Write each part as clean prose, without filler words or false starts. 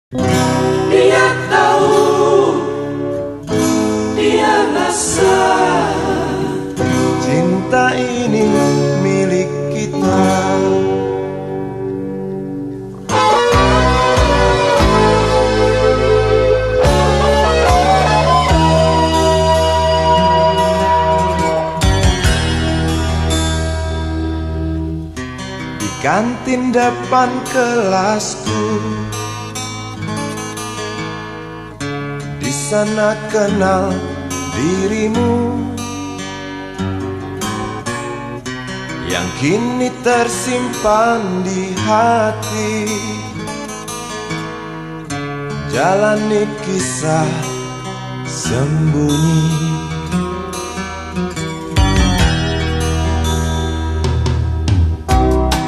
Dia tahu, dia rasa cinta ini milik kita. Di kantin depan kelasku, di sana kenal dirimu yang kini tersimpan di hati. Jalani kisah sembunyi,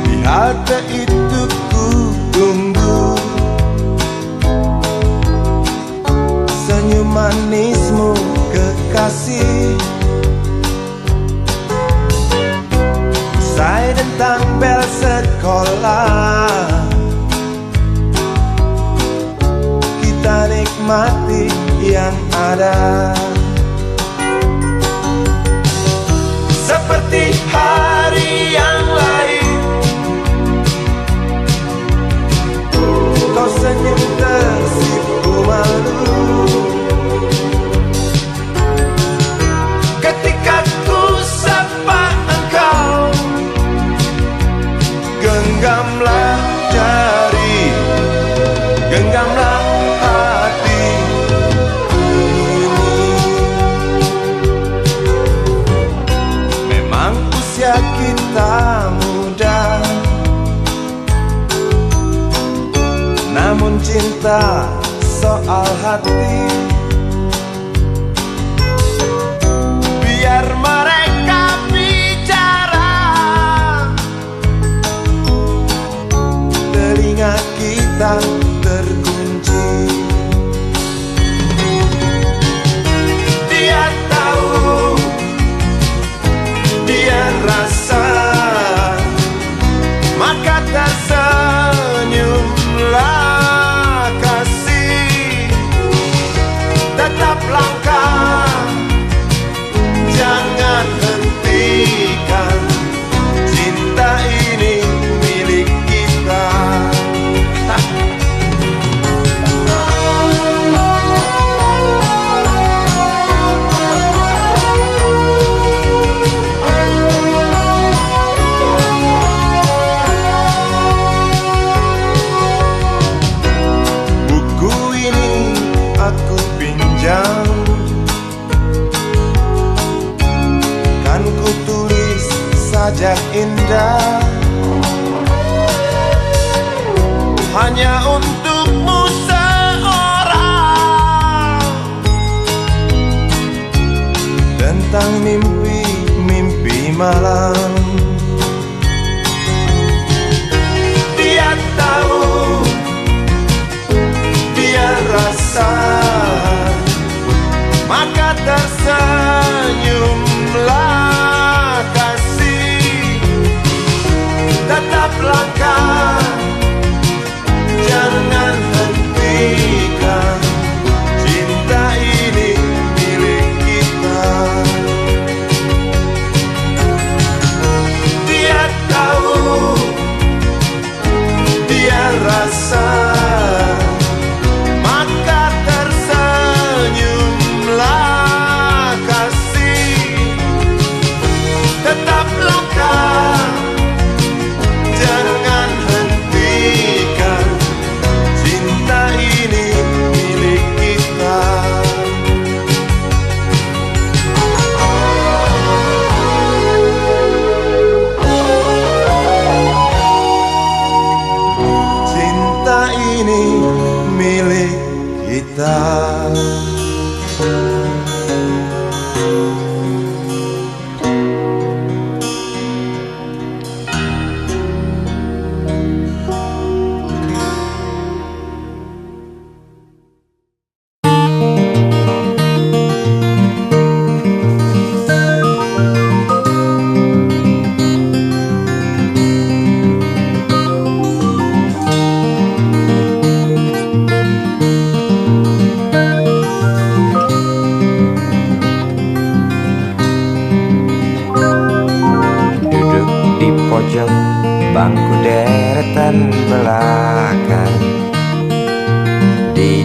di halte itu ku tunggu senyum manismu kekasih. Usai tentang bel sekolah, kita nikmati yang ada. Seperti hari yang lain, kau senyum tersipu malu ketika ku sapa engkau. Genggamlah jari, genggamlah hati ini. Memang usia kita muda, namun cinta soal hati. Biar mereka bicara, telinga kita terkunci. Dia tahu, dia rasa, maka tersenyumlah kasih. Tetap langkah, jangan hentikan, cinta ini milik kita. Buku ini aku pinjam, kan ku tulis sajak indah hanya untukmu seorang, tentang mimpi-mimpi malam. Dia tahu, dia rasa, maka tersenyumlah kasih. Tetap langkah, jangan hentikan, cinta ini milik kita. Dia tahu, dia rasa, maka tersenyumlah kasih. Tetap langkah, jangan hentikan, cinta ini milik kita. Cinta ini milik kita.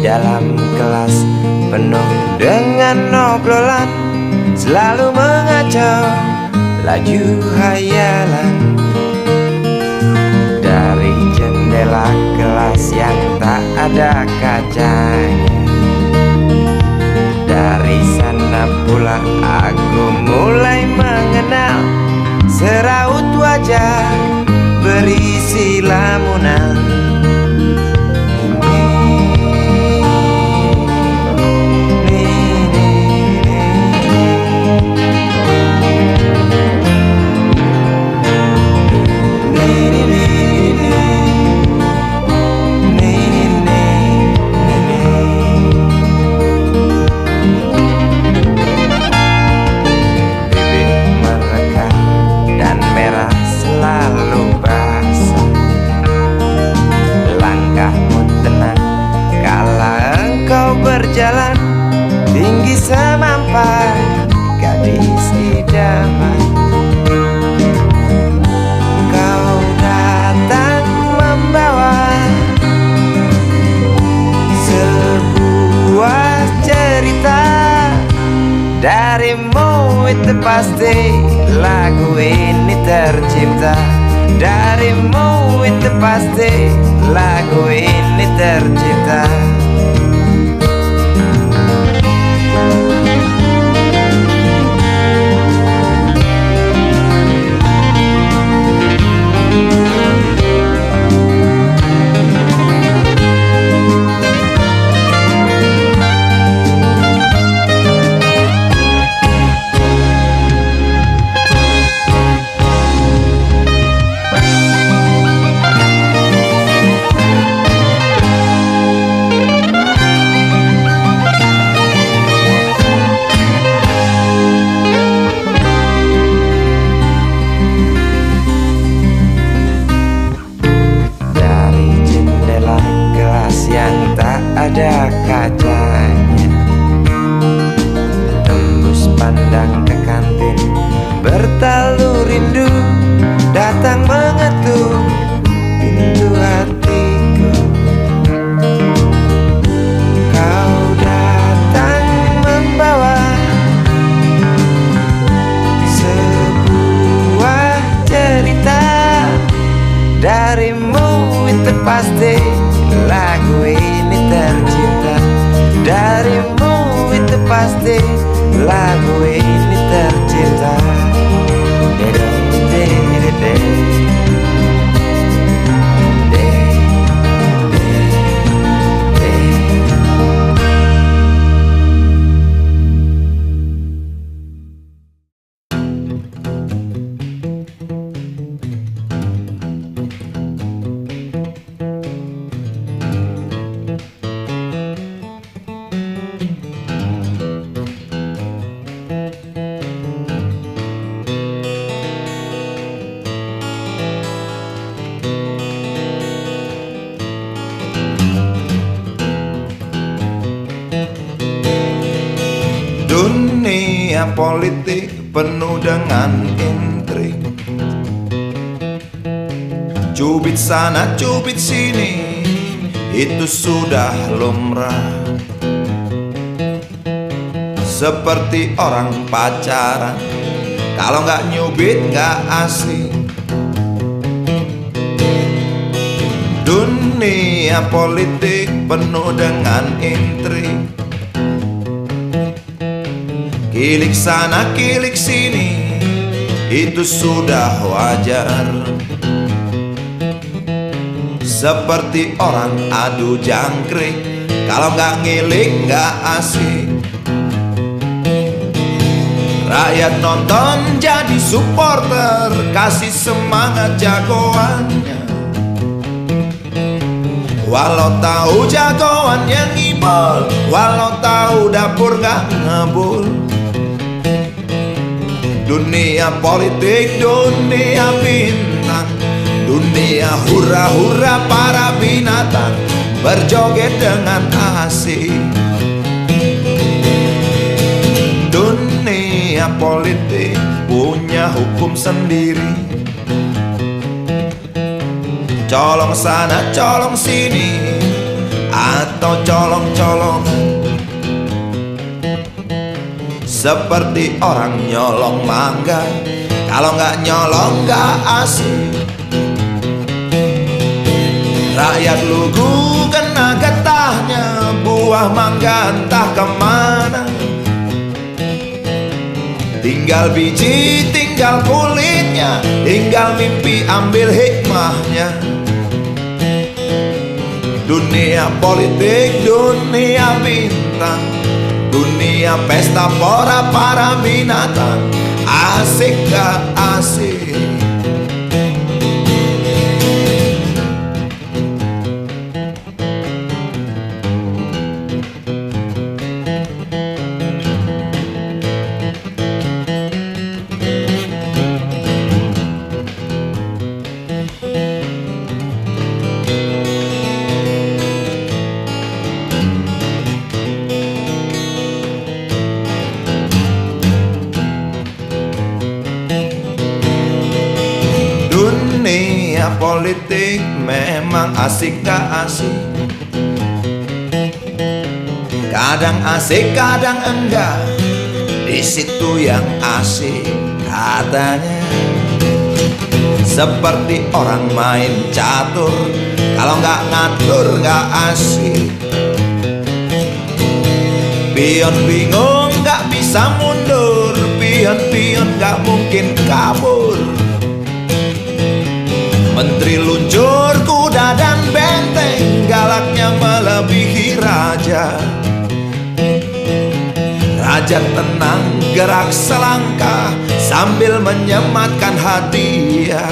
dalam kelas penuh dengan obrolan, selalu mengacau laju hayalan. Dari jendela kelas yang tak ada kacanya, dari sana pula aku mulai mengenal seraut wajah berisi lamunan. Berjalan tinggi semampai gadis idaman, kau datang membawa sebuah cerita. Darimu itu pasti lagu ini tercipta. Darimu itu pasti lagu ini tercipta. Ada kacanya, tembus pandang ke kantin, bertalu rindu datang mengetuk pintu hatiku. Kau datang membawa sebuah cerita. Darimu itu pasti lagu ini tercipta. Darimu itu pasti lagu ini tercipta. Dunia politik penuh dengan intrik, cubit sana cubit sini, itu sudah lumrah. Seperti orang pacaran, kalau nggak nyubit nggak asik. Dunia politik penuh dengan intrik, kilik sana kilik sini, itu sudah wajar. Seperti orang adu jangkrik, kalau nggak ngilik nggak asik. Rakyat nonton jadi supporter, kasih semangat jagoannya. Walau tahu jagoan yang ngibol, walau tahu dapur gak ngebul. Dunia politik, dunia bintang, dunia hura-hura para binatang berjoget dengan asik. Dunia politik punya hukum sendiri, colong sana colong sini, atau atau colong-colongan, seperti orang nyolong mangga. Kalau nggak nyolong nggak asik. Rakyat lugu kena getahnya, buah mangga entah kemana. Tinggal biji, tinggal kulitnya, tinggal mimpi ambil hikmahnya. Dunia politik, dunia bintang, dunia pesta pora para binatang. Asik gak asik? Dunia politik memang asik gak asik? Kadang asik, kadang enggak. Di situ yang asik katanya. Seperti orang main catur, kalau nggak ngatur nggak asik. Pion bingung nggak bisa mundur, pion-pion nggak mungkin kabur. Menteri luncur kuda dan benteng, galaknya melebihi raja. Raja tenang gerak selangkah sambil menyematkan hadiah.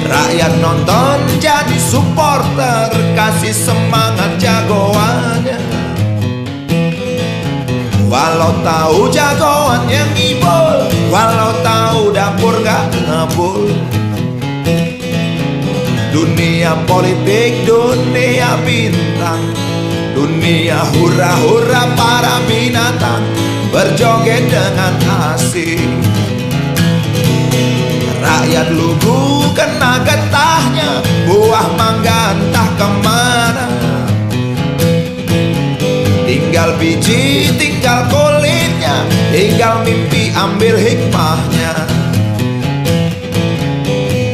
Rakyat nonton jadi supporter, kasih semangat jagoannya. Walau tahu jagoannya ngibul, walau tahu dapur gak ngebul. Dunia politik, dunia bintang, dunia hura-hura para binatang, berjoget dengan asik. Rakyat lugu kena getahnya, buah mangga entah kemana. Tinggal biji, tinggal kulitnya, tinggal mimpi ambil hikmahnya.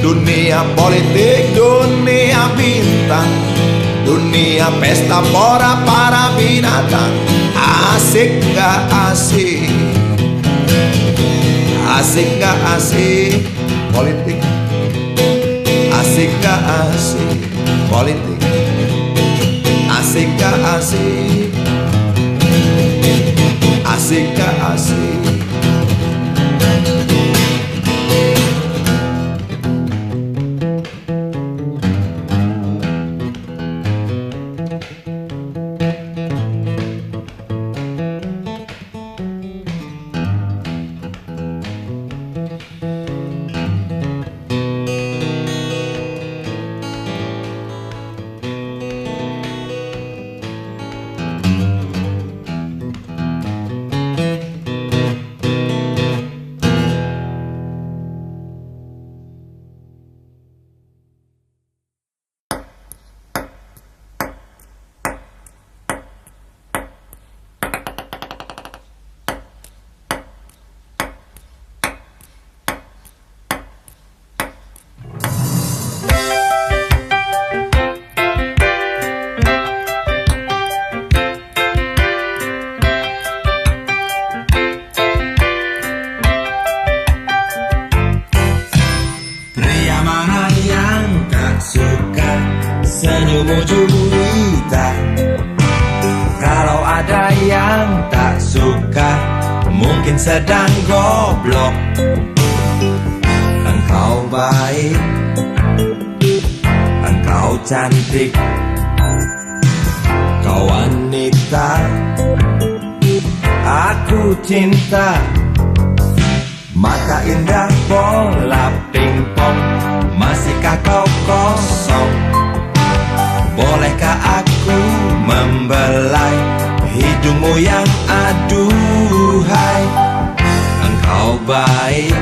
Dunia politik, dunia bintang, dunia pesta pora para binatang. Asik gak asik? Asik gak asik? Politik. Asik gak asik? Politik. Asik gak asik? Asik gak asik? senyummu juwita. Kalau ada yang tak suka, mungkin sedang goblok. Engkau baik, engkau cantik, kau wanita aku cinta. Mata indah bola pingpong, masihkah kau kosong? Bolehkah aku membelai hidungmu yang aduhai? Engkau baik,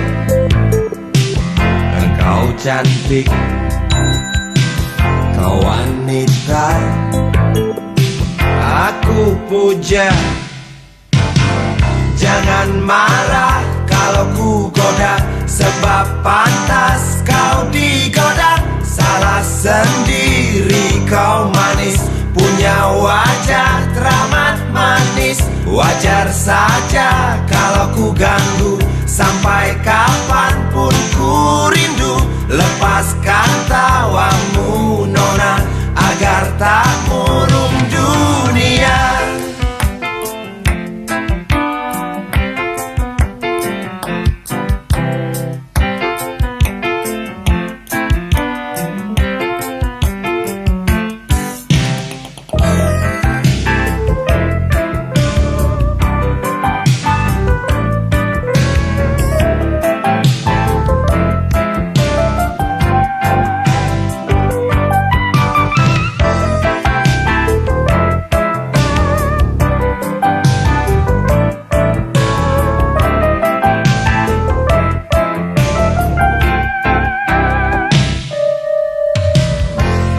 engkau cantik, kau wanita puja. Jangan marah kalau ku goda, sebab pantas kau digoda. Salah sendiri kau manis, punya wajah teramat manis. Wajar saja kalau ku ganggu, sampai kapanpun ku rindu. Lepaskan tawamu nona, agar tak murung dunia.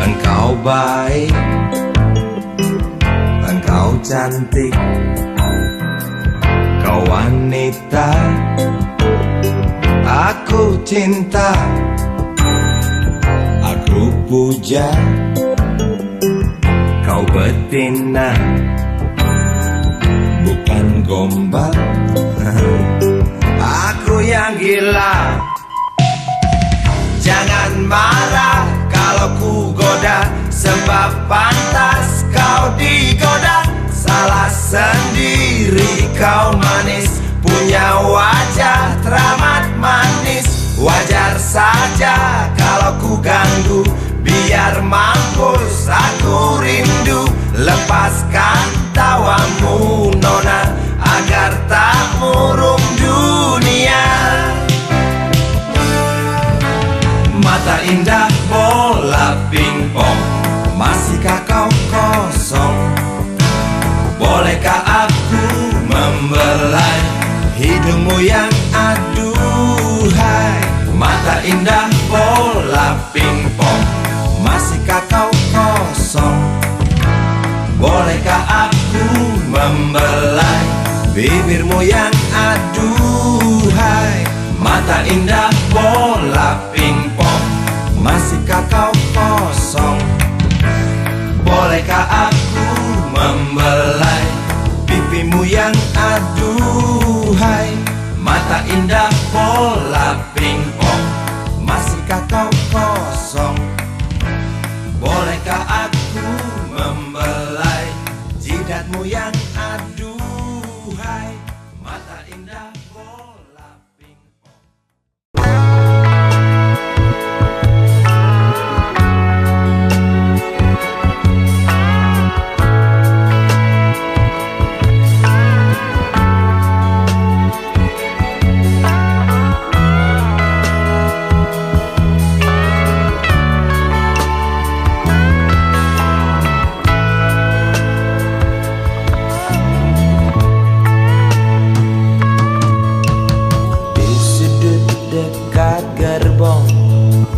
Engkau baik, engkau cantik, kau wanita aku cinta. Aku puja kau betina, bukan gombal. Aku yang gila. Jangan marah kalau ku goda, sebab pantas kau digoda. Salah sendiri kau manis, punya wajah teramat manis. Wajar saja kalau ku ganggu, biar mampus aku rindu. Lepaskan tawamu nona, agar tak murung dunia. Mata indah bola pingpong, masihkah kau kosong? Bolehkah aku membelai hidungmu yang aduhai? Mata indah bola pingpong, masihkah kau kosong? Bolehkah aku membelai bibirmu yang aduhai? Mata indah bola pingpong, masihkah kau kosong? Bolehkah aku membelai pipimu yang aduhai? Mata indah bola pingpong, masihkah kau kosong? Bolehkah aku membelai jidatmu yang aduhai? Mata indah bola pingpong.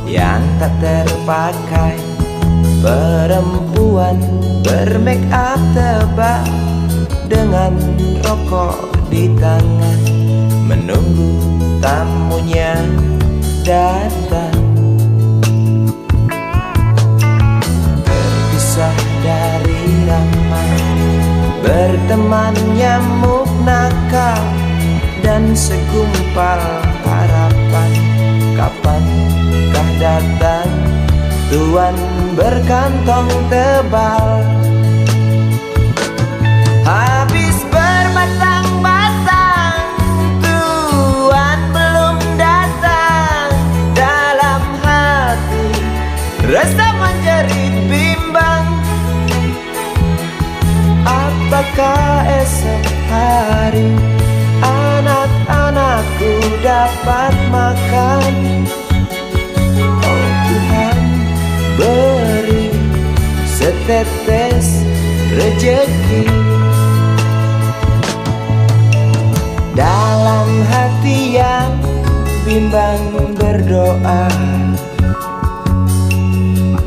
Yang tak terpakai, perempuan bermake up tebal, dengan rokok di tangan, menunggu tamunya datang. Terpisah dari ramai, berteman nyamuk nakal, dan segumpal harapan. Kapankah datang tuan berkantong tebal? Habis berbatang-batang, tuan belum datang. Dalam hati rasa menjerit bimbang, apakah esok hari anak-anakku dapat makan? Oh Tuhan, beri setetes rejeki. Dalam hati yang bimbang berdoa,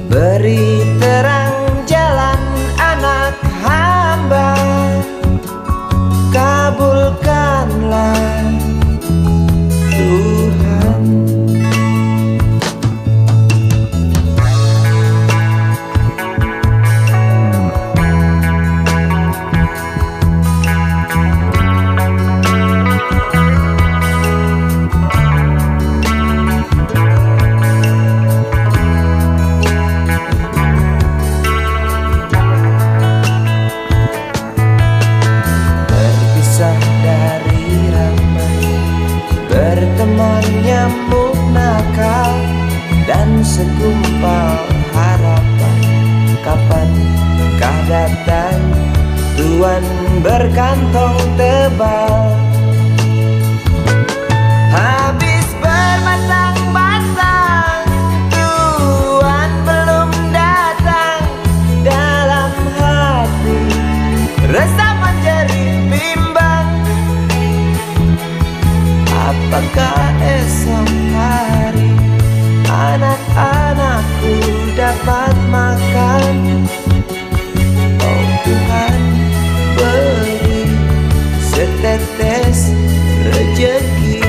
beri terang jalan anak hamba. datang, tuan berkantong tebal. Habis berbatang-batang, tuan belum datang. Dalam hati resah menjadi bimbang, apakah esok hari anak-anakku dapat makan? Oh Tuhan, beri setetes rezeki.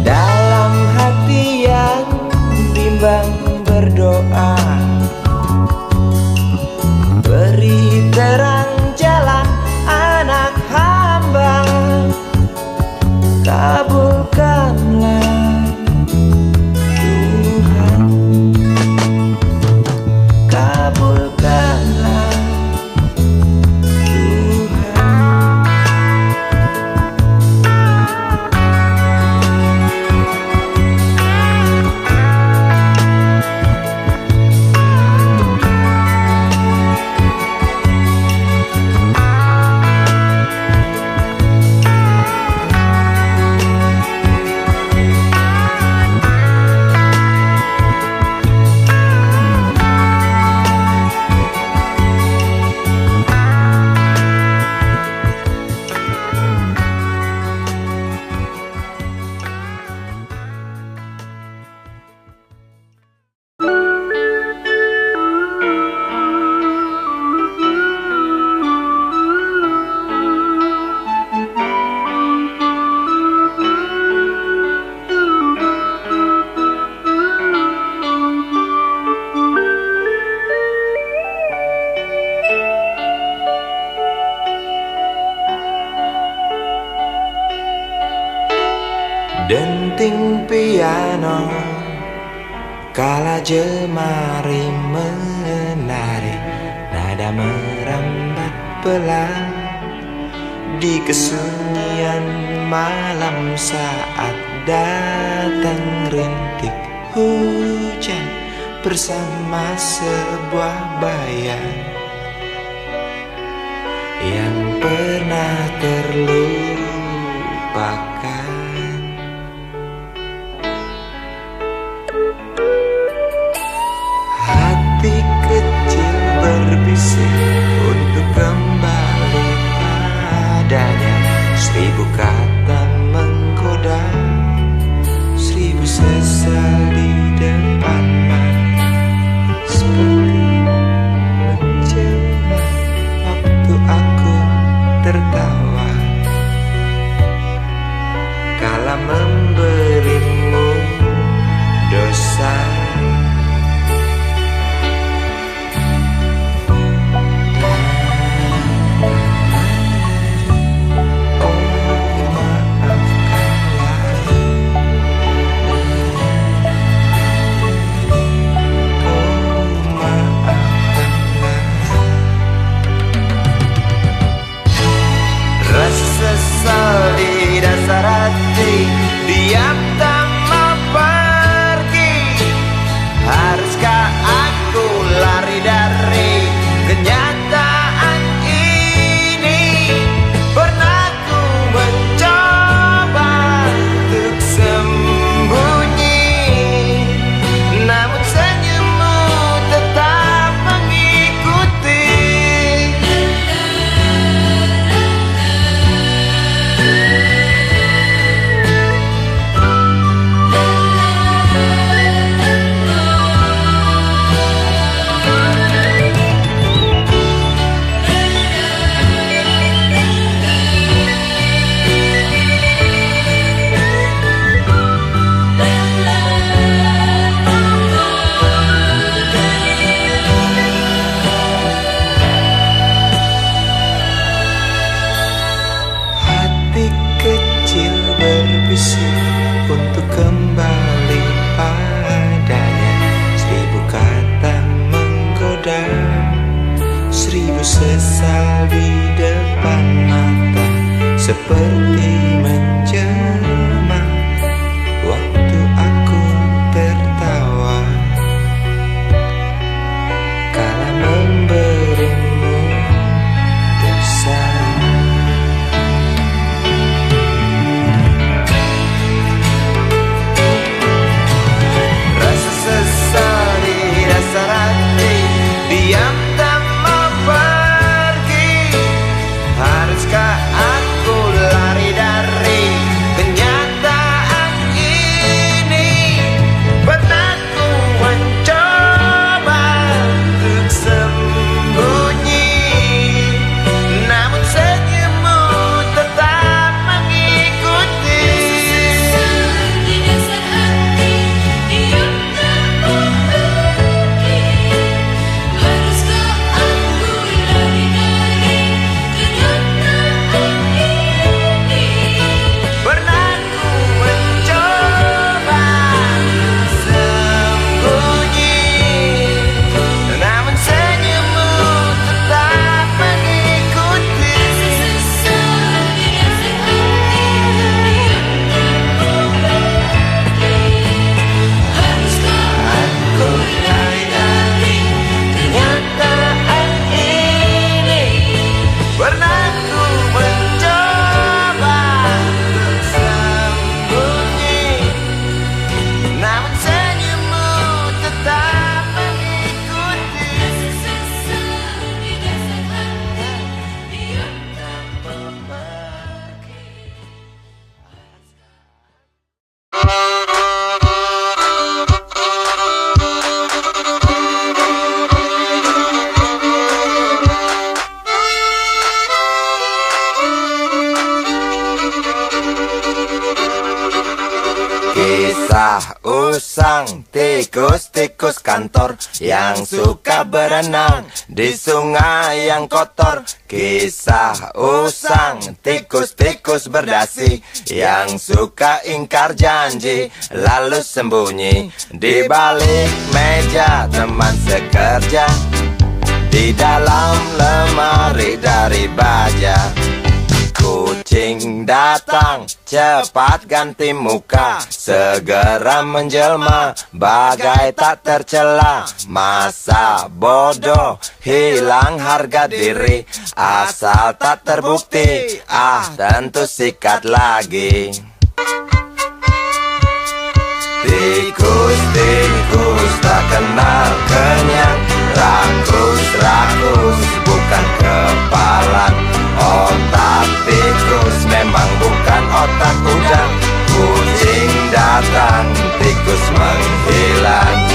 Dalam hati yang bimbang berdoa, beri terang jalan anak hamba. Kabulkanlah Tuhan, kabulkanlah Tuhan. Denting piano kala jemari menari, nada merambat pelan di kesunyian malam saat datang rintik hujan bersama sebuah bayang yang pernah terlupakan. Hati kecil berbisik untuk kembali padanya. 1000 kata menggoda, 1000 sesal di depan mata, seperti menjelma waktu aku tertawa kala memberimu dosa. Sesal di dasar hati, diam tak mau pergi. Haruskah aku lari dari kenyataan ini? Pernah ku mencoba untuk sembunyi, namun senyummu tetap mengikuti. Untuk kembali padanya, 1000 kata menggoda, 1000 sesal di depan mata, seperti menjelma waktu aku tertawa usang, tikus-tikus kantor yang suka berenang di sungai yang kotor. Kisah usang, tikus-tikus berdasi yang suka ingkar janji lalu sembunyi di balik meja teman sekerja, di dalam lemari dari baja. Kucing datang, cepat ganti muka, segera menjelma, bagai tak tercela. Masa bodoh, hilang harga diri, asal tak terbukti, tentu sikat lagi. Tikus-tikus tak kenal kenyang, rakus-rakus bukan kepalan. Otak tikus memang bukan otak udang. Kucing datang, tikus menghilang.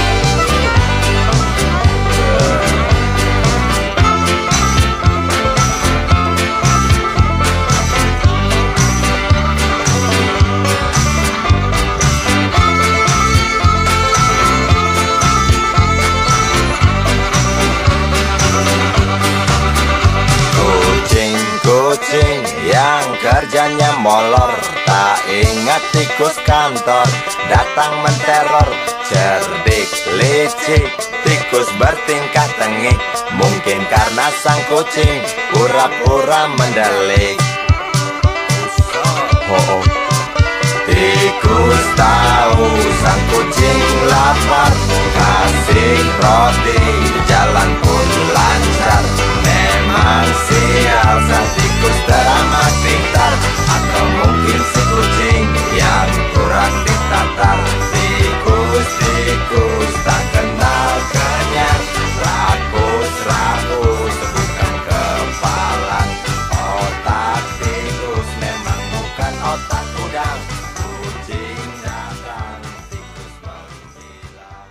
Kucing yang kerjanya molor, tak ingat tikus kantor datang menteror. Cerdik licik, tikus bertingkah tengik, mungkin karena sang kucing pura-pura mendelik. Tikus tahu sang kucing lapar, kasih roti, jalan pun lancar. Memang sial sang tikus teramat pintar, atau mungkin si kucing yang kurang ditatar. Tikus-tikus tak kenal kenyang, rakus-rakus bukan kepalan. Otak tikus memang bukan otak udang. Kucing datang, tikus menghilang.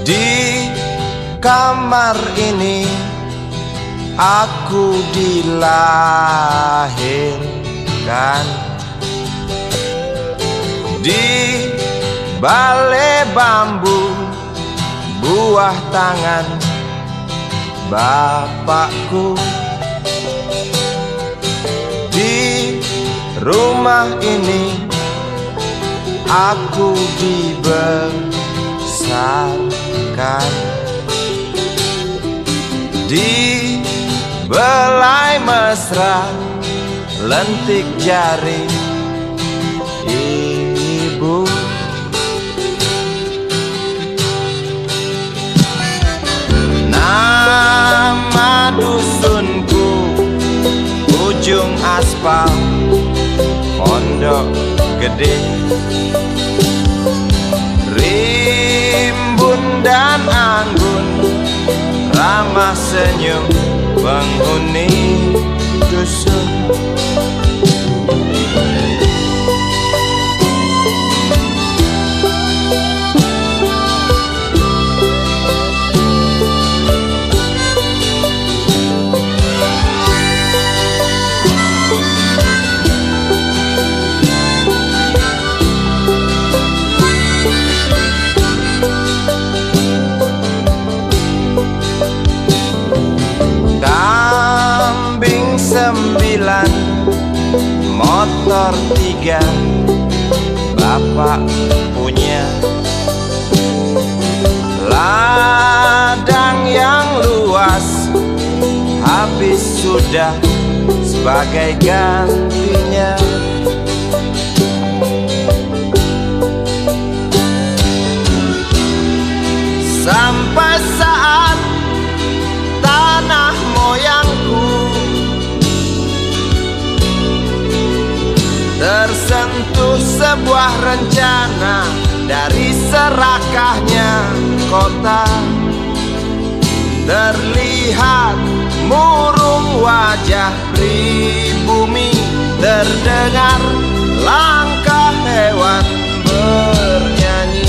Di kamar ini aku dilahirkan, di balai bambu buah tangan bapakku. Di rumah ini aku dibesarkan, di belai mesra lentik jari ibu. Nama dusunku ujung aspal Pondok Gede. Rimbun dan anggun ramah senyum penghuni dusun. Kambing 9, motor 3, bapak punya. Ladang yang luas habis sudah sebagai gantinya. Sampai saat tanah moyangku tersentuh sebuah rencana dari serakahnya kota. Terlihat murung wajah pribumi, terdengar langkah hewan bernyanyi.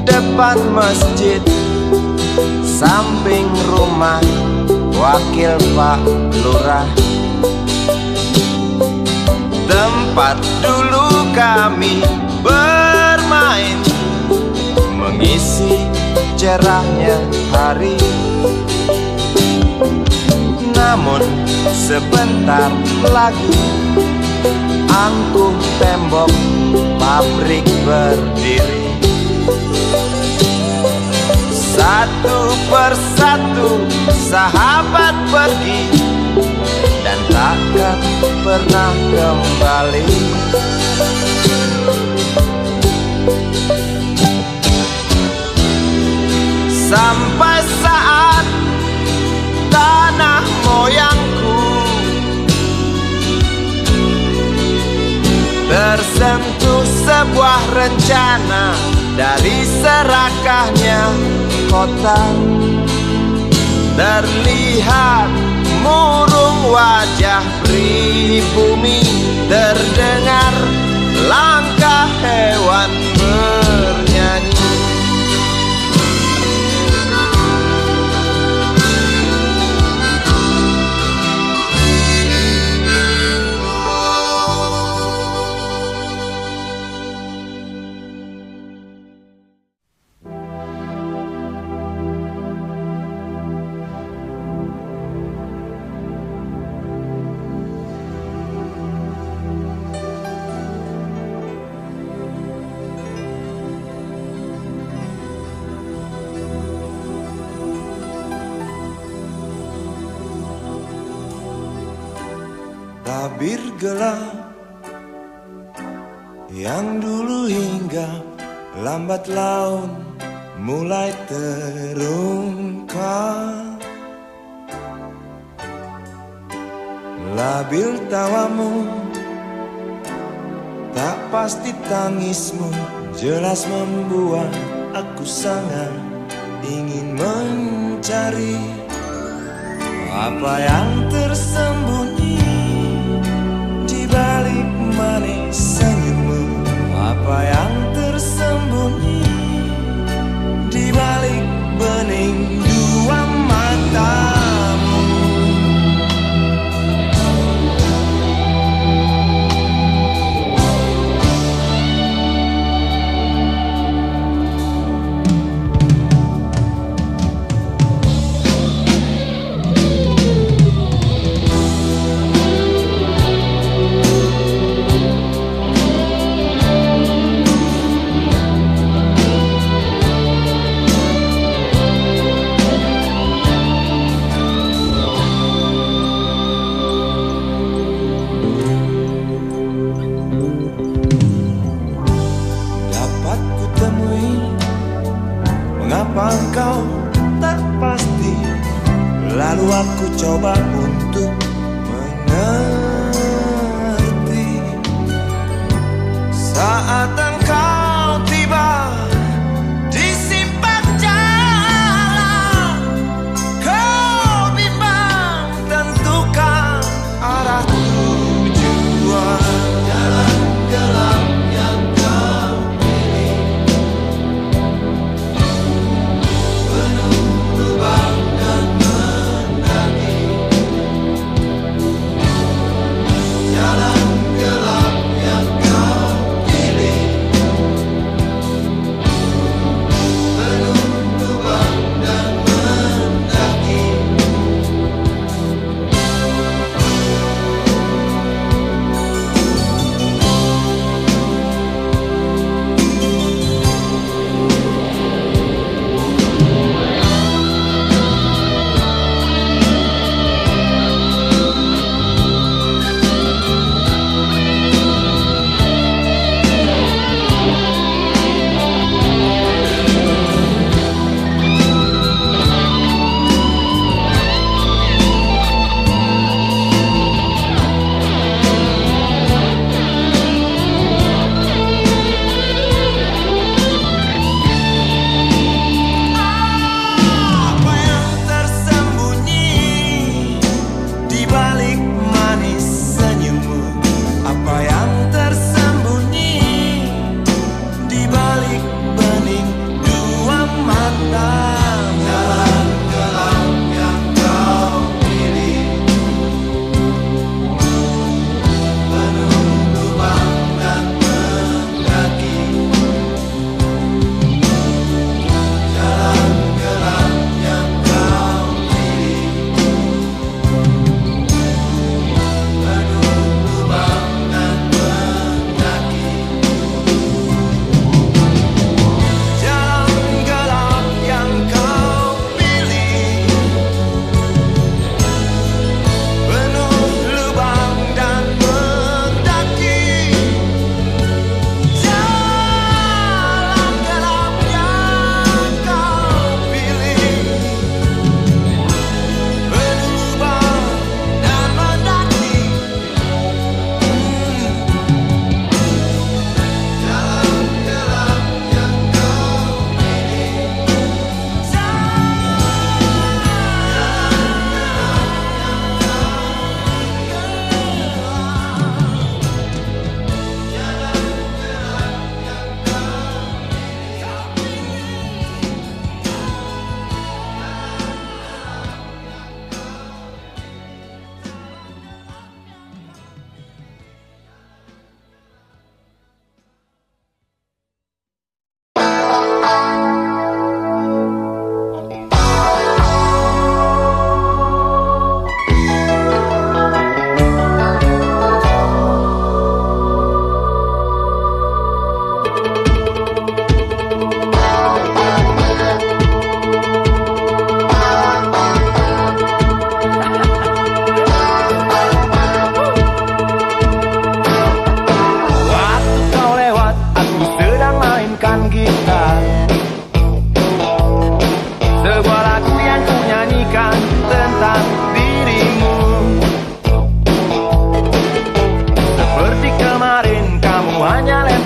Depan masjid, samping rumah wakil Pak Lurah, tempat dulu kami bermain, mengisi cerahnya hari. Namun sebentar lagi angkuh tembok pabrik berdiri. Satu persatu sahabat pergi dan takkan pernah kembali. Sampai saat tanah moyangku tersentuh sebuah rencana dari serakahnya kota. Terlihat murung wajah pribumi, terdengar langkah hewan bernyanyi. Tabir gelap yang dulu hingga lambat laun mulai terungkap. Labil tawamu, tak pasti tangismu, jelas membuat aku sangat ingin mencari apa yang tersembunyi di balik manis senyummu, apa yang tersembunyi di balik bening dua matamu.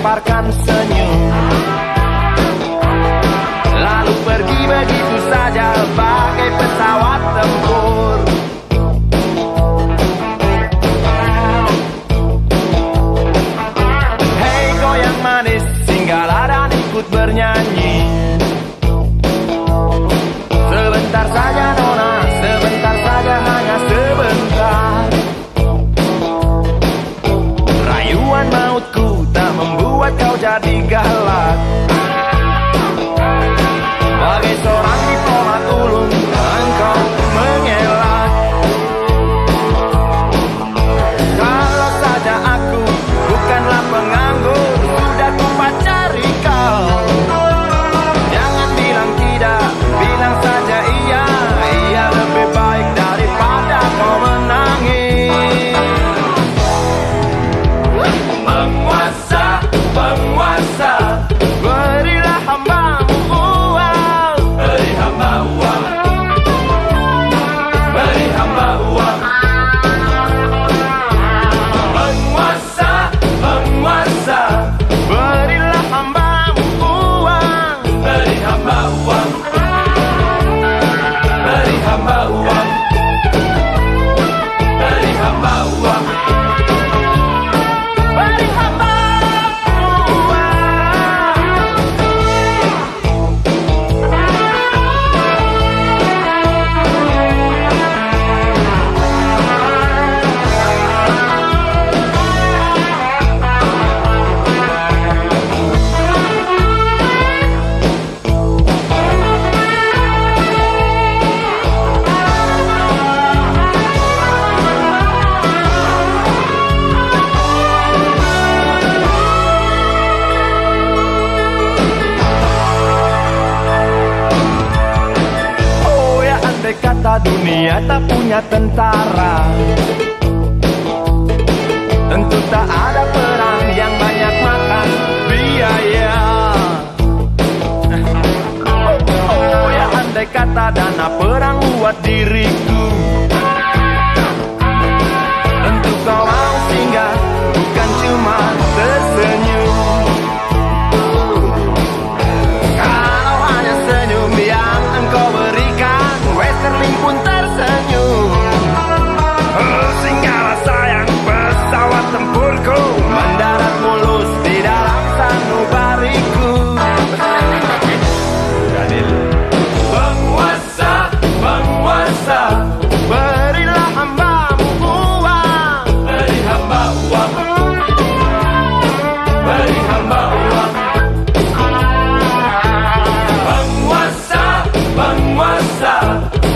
lemparkan senyum, lalu pergi begitu saja bagai pesawat tempur. Hei goyang manis, singgahlah dan ikut bernyanyi. Sebentar saja nona, sebentar saja, hanya sebentar. Rayuan mautku tak membuat kau jadi galak. Bagai seorang diplomat ulung, engkau mengelak. Kalau saja aku bukanlah penganggur, sudah ku pacari kau. Jangan bilang tidak, bilang saja iya. Iya lebih baik daripada kau menangis. Penguasa, penguasa, berilah hambamu uang. Beri hamba uang. Beri hamba uang. Penguasa, penguasa, berilah hambamu uang. Beri hamba uang. Beri hamba uang. Beri hamba uang. Beri hamba kata dunia tak punya tentara, tentu tak ada perang yang banyak makan biaya. Oh ya andai kata dana perang buat diriku, tentu kau mau singgah, bukan cuma tersenyum. Kalau hanya senyum yang engkau berikan, Westerling pun tersenyum. Singgahlah sayang, pesawat tempurku mendarat mulus di dalam sanubariku. Penguasa, penguasa, berilah hambamu uang. Beri hamba uang. Beri hamba uang. Penguasa, penguasa,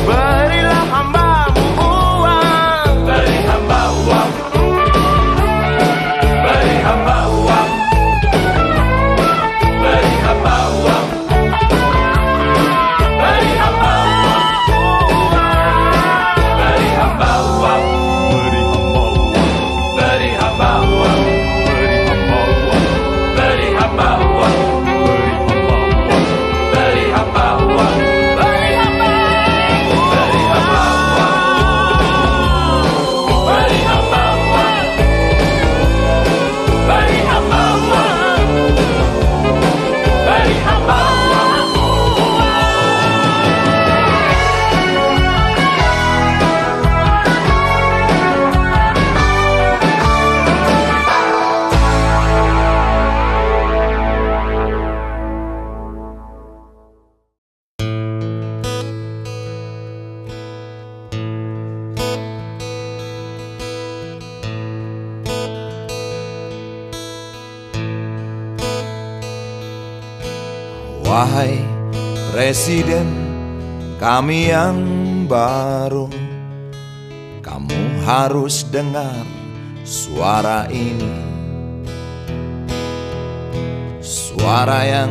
berilah hambamu uang. Beri hamba uang. Beri hamba uang. Beri hamba uang. Beri hamba uang. Beri hamba uang. Beri hamba uang. Beri hamba uang. Beri hamba uang. Beri hamba Wahai Presiden kami yang baru, kamu harus dengar suara ini. Suara yang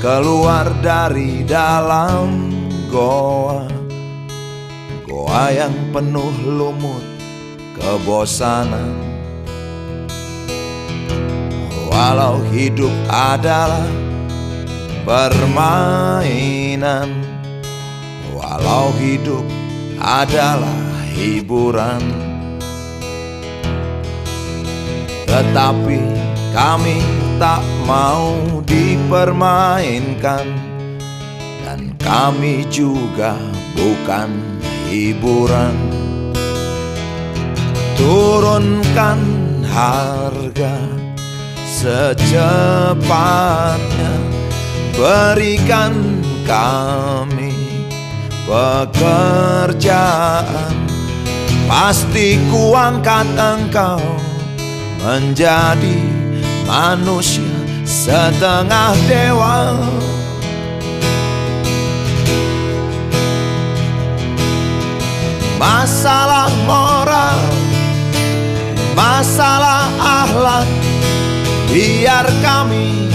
keluar dari dalam goa, goa yang penuh lumut kebosanan. Walau hidup adalah permainan, walau hidup adalah hiburan, tetapi kami tak mau dipermainkan, dan kami juga bukan hiburan. Turunkan harga secepatnya, berikan kami pekerjaan. Pasti kuangkat engkau menjadi manusia setengah dewa. Masalah moral, masalah akhlak, biar kami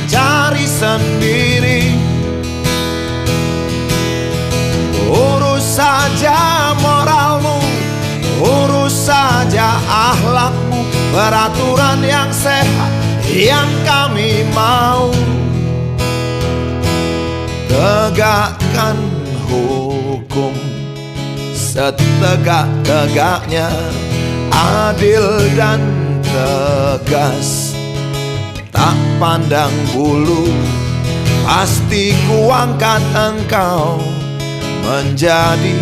cari sendiri. Urus saja moralmu, urus saja akhlakmu, peraturan yang sehat yang kami mau. Tegakkan hukum setegak-tegaknya, adil dan tegas, tak pandang bulu. Pasti kuangkat engkau menjadi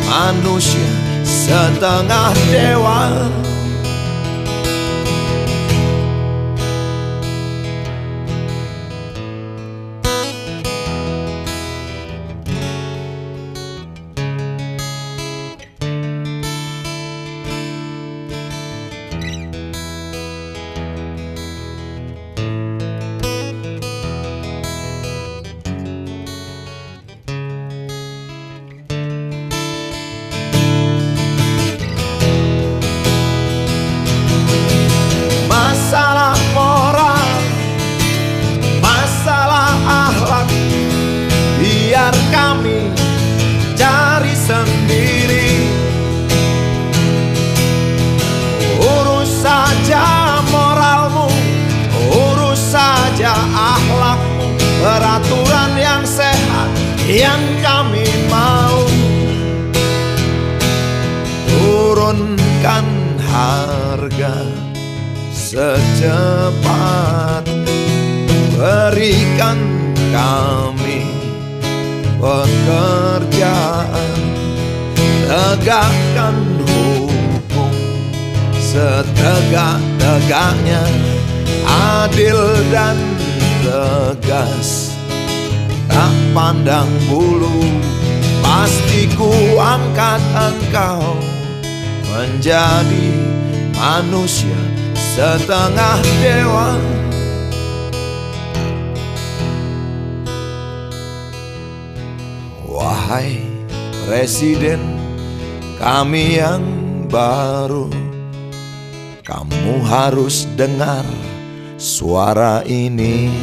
manusia setengah dewa. Masalah moral, masalah akhlak, biar kami cari sendiri. Urus saja moralmu, urus saja akhlakmu, peraturan yang sehat yang kami mau. Turunkan harga secepat, berikan kami pekerjaan. Tegakkan hukum setegak-tegaknya, adil dan tegas, tak pandang bulu. Pasti kuangkat engkau menjadi manusia setengah dewa. Wahai Presiden kami yang baru, kamu harus dengar suara ini.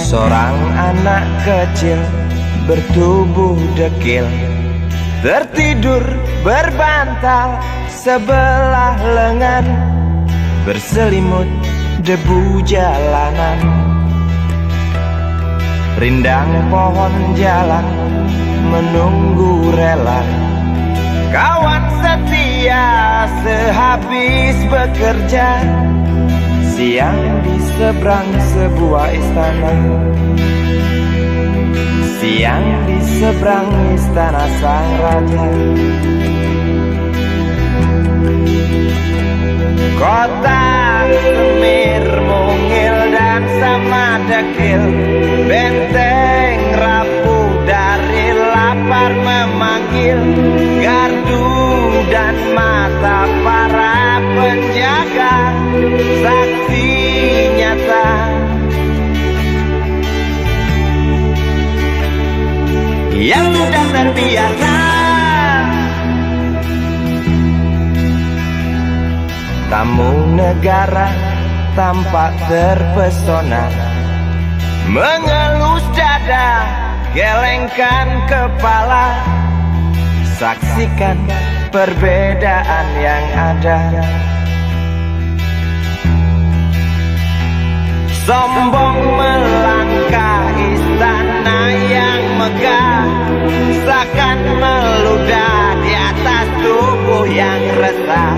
Seorang anak kecil bertubuh dekil, tertidur berbantal sebelah lengan, berselimut debu jalanan. Rindang pohon jalan menunggu rela, kawan setia sehabis bekerja. Siang di seberang sebuah istana, siang di seberang istana sang raja. Kota Semir mungil dan sama dekil, benteng rapuh dari lapar memanggil. Gardu dan mata para penjaga, saksi nyata terbiasa. Tamu negara tampak terpesona, mengelus dada, gelengkan kepala, saksikan perbedaan yang ada. Sombong melangkah istana yang megah, seakan meludah di atas tubuh yang resah.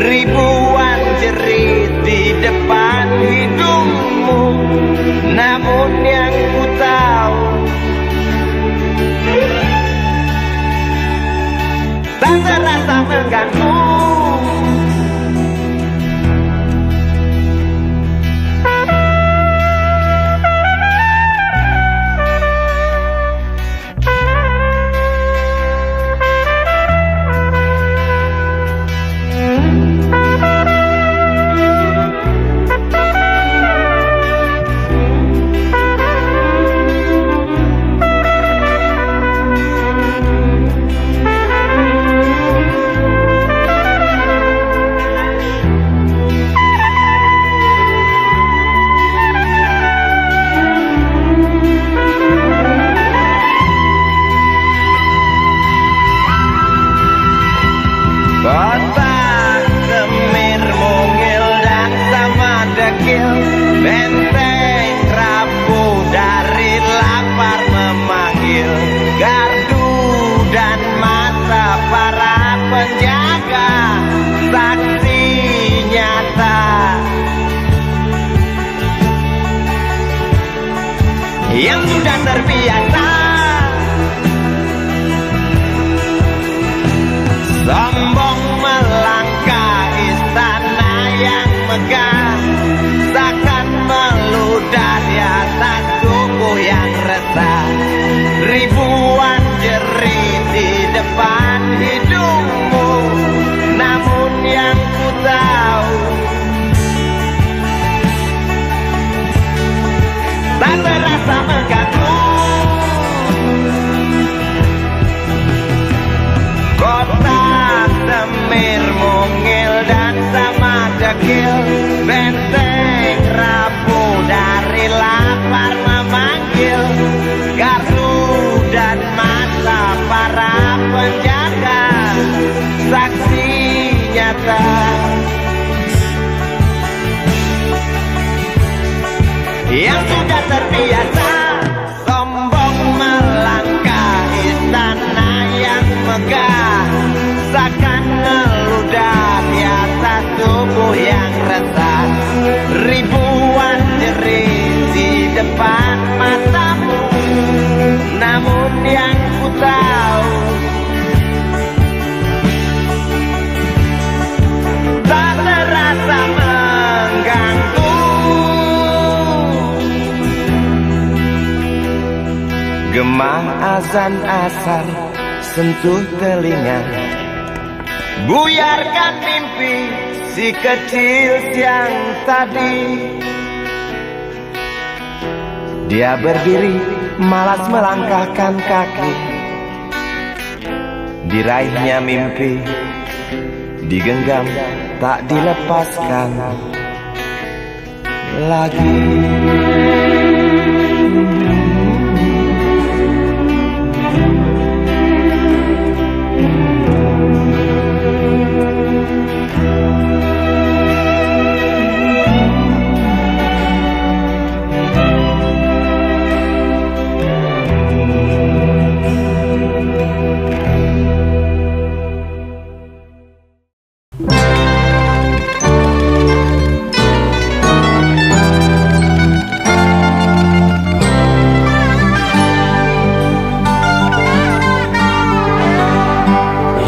Ribuan jerit di depan hidungmu, namun yang ku tahu tak terasa mengganggu. Kota Semir, Mungil dan Samadekil, benteng rapuh dari lapar memanggil. Gardu dan mata para penjaga, saksi nyata yang sudah terbiasa. Sombong melangkah istana yang megah, seakan meludah di atas tubuh yang resah. Ribuan jerit di depan hidungmu, namun yang ku tahu tak terasa mengganggu. Kota Semir, Mungil dan Samadekil, benteng rapuh dari lapar memanggil. Gardu dan mata para penjaga, saksi nyata yang sudah terbiasa. Sombong melangkah istana yang megah, seakan meludah di atas tubuh yang resah. Ribuan jerit di depan matamu, namun yang ku tahu tak terasa mengganggu. Gema azan asar sentuh telinga, buyarkan mimpi si kecil siang tadi. Dia berdiri malas melangkahkan kaki, diraihnya mimpi, digenggam tak dilepaskan lagi.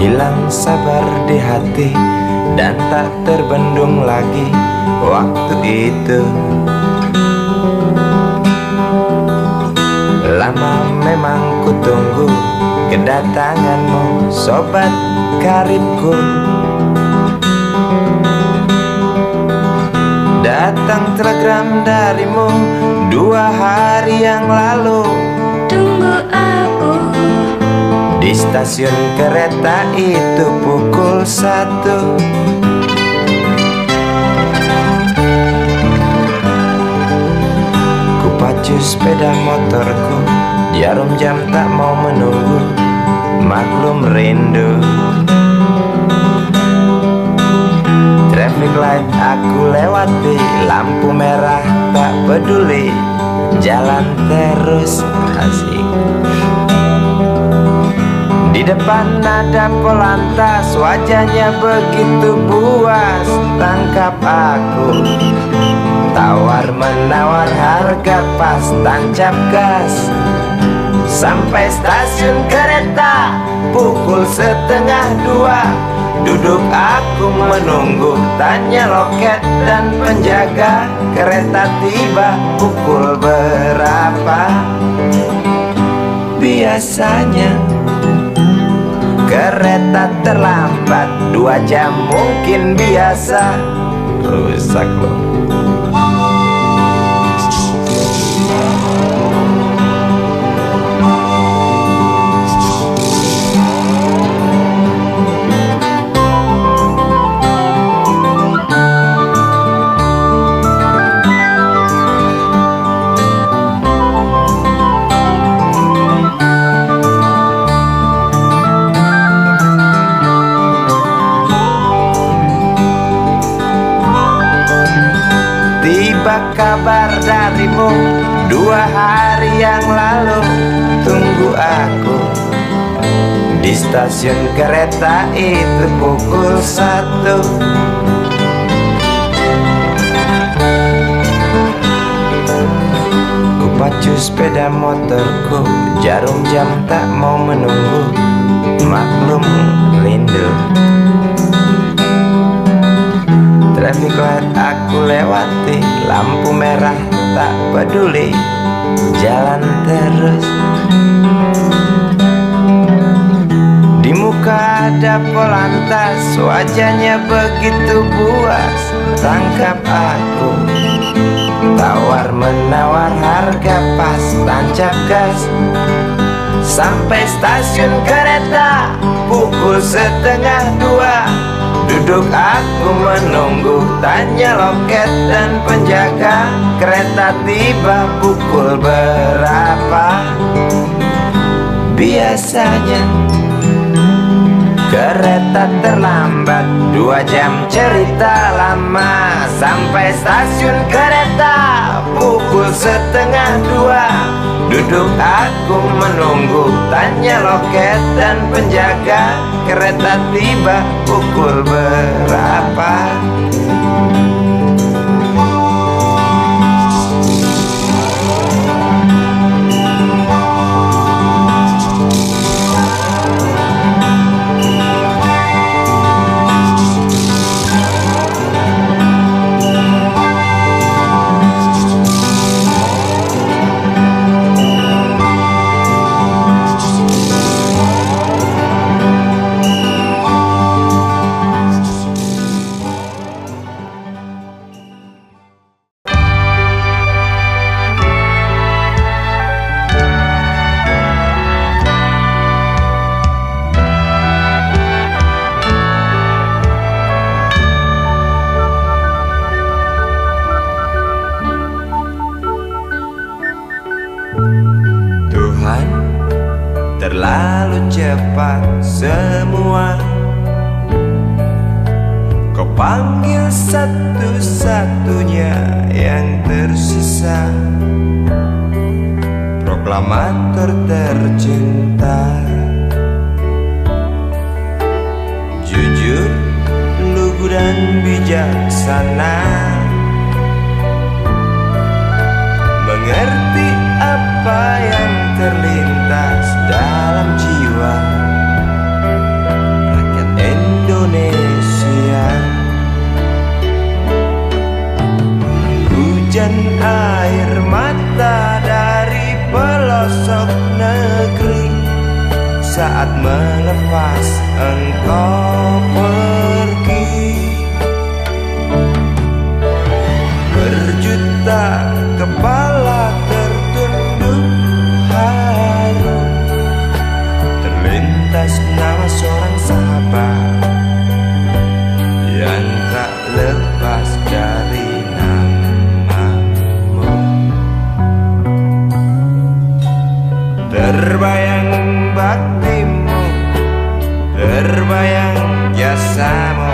Hilang sabar di hati dan tak terbendung lagi waktu itu. Lama memang ku tunggu kedatanganmu, sobat karibku. Datang telegram darimu 2 hari yang lalu. Tunggu aku stasiun kereta itu pukul 1. Ku pacu sepeda motorku, jarum jam tak mau menunggu, maklum rindu. Traffic light aku lewati, lampu merah tak peduli, jalan terus asik. Di depan ada polantas, wajahnya begitu buas, tangkap aku. Tawar menawar harga pas, tancap gas. Sampai stasiun kereta pukul 1:30. Duduk aku menunggu, tanya loket dan penjaga, kereta tiba pukul berapa? Biasanya kereta terlambat 2 jam mungkin biasa. Rusak loh. Kabar darimu 2 hari yang lalu, tunggu aku di stasiun kereta itu pukul 1. Ku pacu sepeda motorku, jarum jam tak mau menunggu, maklum rindu. Traffic light aku lewati, lampu merah tak peduli, jalan terus. Di muka ada polantas, wajahnya begitu buas, tangkap aku. Tawar menawar harga pas, tancap gas. Sampai stasiun kereta pukul 1:30. Duduk aku menunggu, tanya loket dan penjaga, kereta tiba pukul berapa? Biasanya kereta terlambat 2 jam, cerita lama. Sampai stasiun kereta pukul 1:30. Duduk aku menunggu, tanya loket dan penjaga, kereta tiba pukul berapa? Terlalu cepat semua, kau panggil satu-satunya yang tersisa, proklamator tercinta. Jujur, lugu dan bijaksana, mengerti apa yang terlintas dalam jiwa rakyat Indonesia. Hujan air mata dari pelosok negeri saat melepas engkau pergi. Berjuta kepala tertunduk haru, terlintas Terbayang baktimu, terbayang jasamu,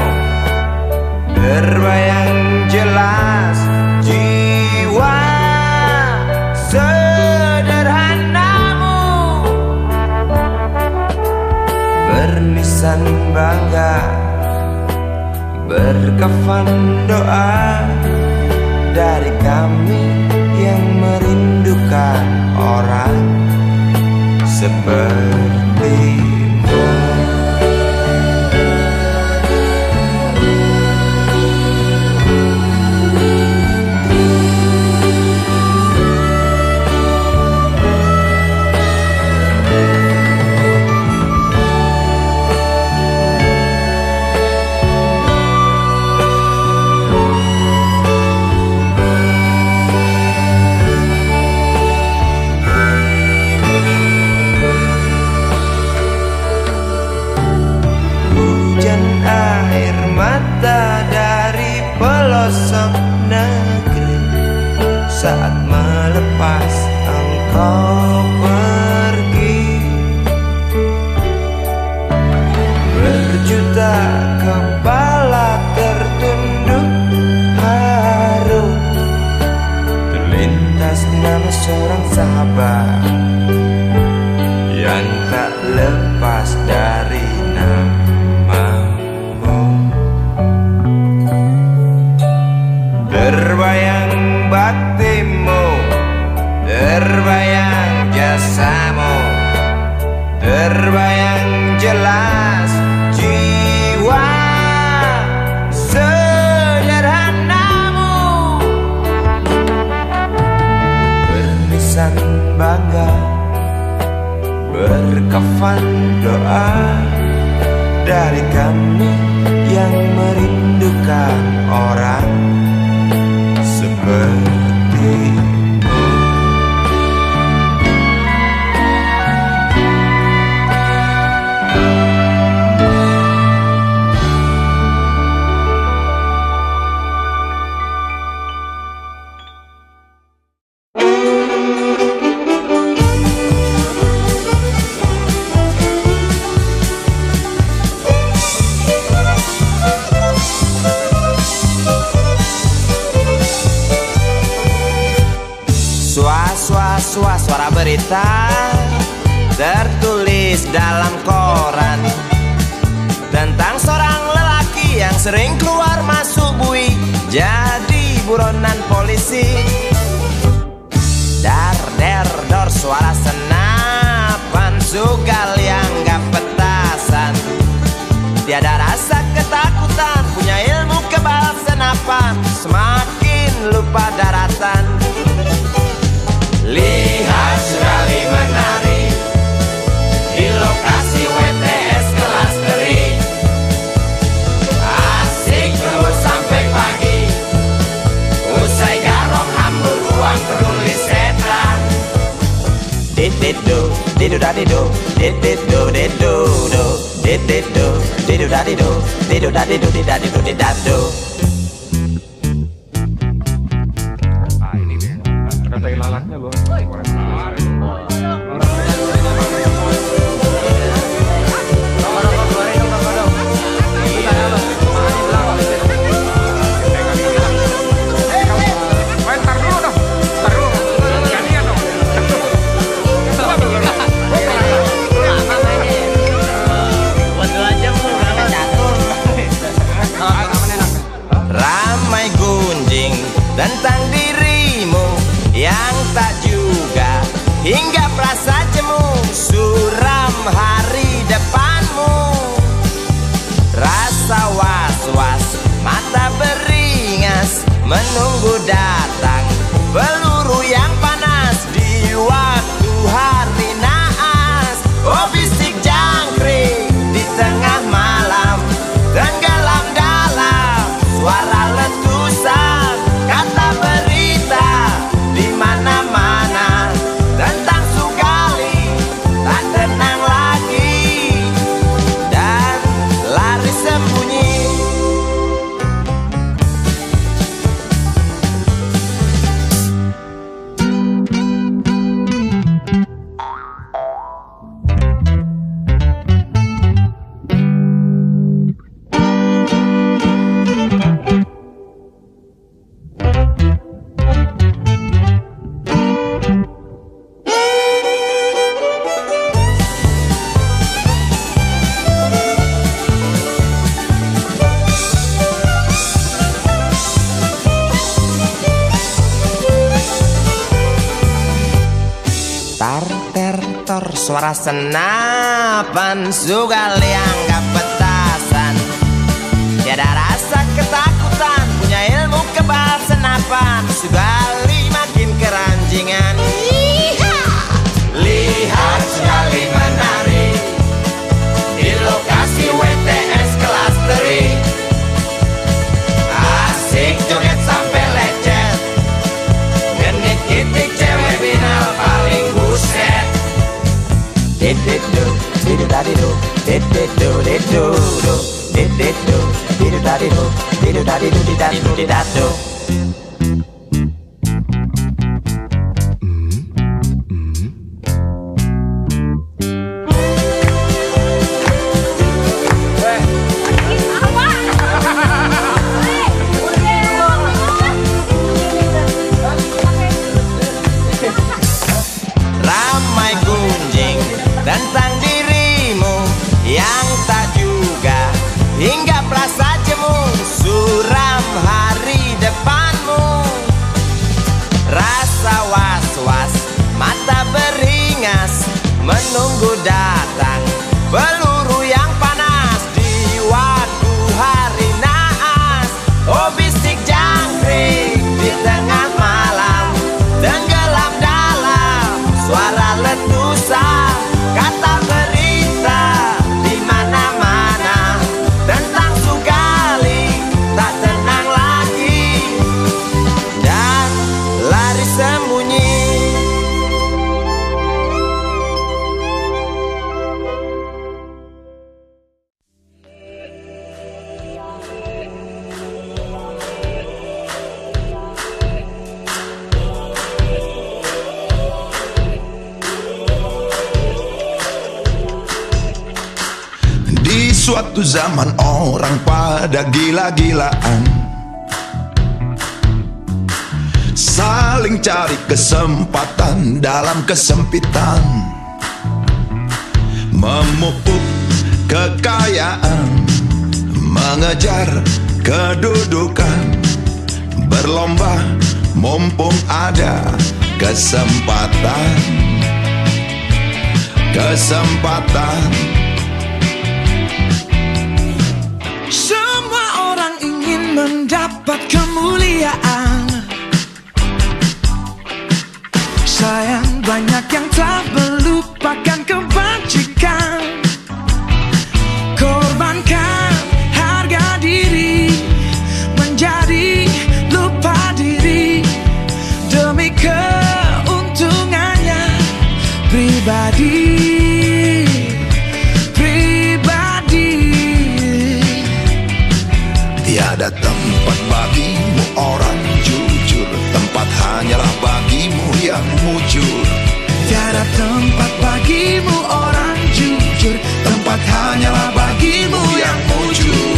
terbayang jelas jiwa sederhanamu, berlisan bangga, berkafan doa dari kami yang merindukan orang sepertimu. Dari pelosok negeri saat melepas engkau pergi, berjuta kepala tertunduk haru, terlintas nama seorang sahabat yang tak lepas dari namamu. Terbayang baktimu, terbayang jasamu, terbayang jelas jiwa sederhanamu, berlisan bangga, berkafan doa dari kami yang merindukan orang sepertimu. Suara berita tertulis dalam koran tentang seorang lelaki yang sering keluar masuk bui jadi buronan polisi. Dar der dor suara senapan, sugal yang gak petasan, tiada rasa ketakutan, punya ilmu kebal senapan, semakin lupa daratan. Lihat sekali menari di lokasi WTS kelas teri, asik terus sampai pagi, usai garong hambur uang peduli setan. Dididu, didu dadidu, dididu didu do, dididu, didu dadidu, didu dadidu didadidu didadu. Tai lalatnya loh. Ramai gunjing tentang dirimu yang tak juga hingga perasa jemu, suram hari depanmu. Rasa was-was, mata beringas, menunggu datang peluru yang panas di waktu hari naas. Oh bisik jangkrik di tengah malam, tenggelam dalam suara letusan, kata berita di mana-mana tentang Sugali tak tenang lagi dan lari sembunyi. Tar ter tor suara senapan Sugal yang gak petasan. Tiada rasa ketakutan, punya ilmu kebal senapan. Sugali makin keranjingan. Lihat Sugali menari di lokasi WTS kelas teri. Asik joget sampai lecet, genit kitik cewek binal paling buset. Dididu, dididadidu, dididu, dididu, dididu, dididadidu, dididadidu, didadidu, didadu. Ramai gunjing tentang dirimu yang tak juga hingga perasa jemu. Suram hari depanmu, rasa was-was, mata beringas menunggu datang peluru yang panas di waktu hari naas. Oh bisik jangkrik di tengah malam, tenggelam dalam suara letusan. Kata berita di mana-mana tentang Sugali tak tenang lagi dan lari sembunyi. Di suatu zaman orang pada gila-gilaan, saling cari kesempatan dalam kesempitan, memupuk kekayaan, mengejar kedudukan, berlomba mumpung ada kesempatan. Semua orang ingin mendapat kemuliaan. Sayang banyak yang tak melupakan kebajikan. Korbankan harga diri, menjadi lupa diri demi keuntungannya pribadi. Tiada tempat bagimu orang jujur, tempat hanyalah bagimu yang mujur. Tiada tempat bagimu orang jujur, tempat hanyalah bagimu yang mujur.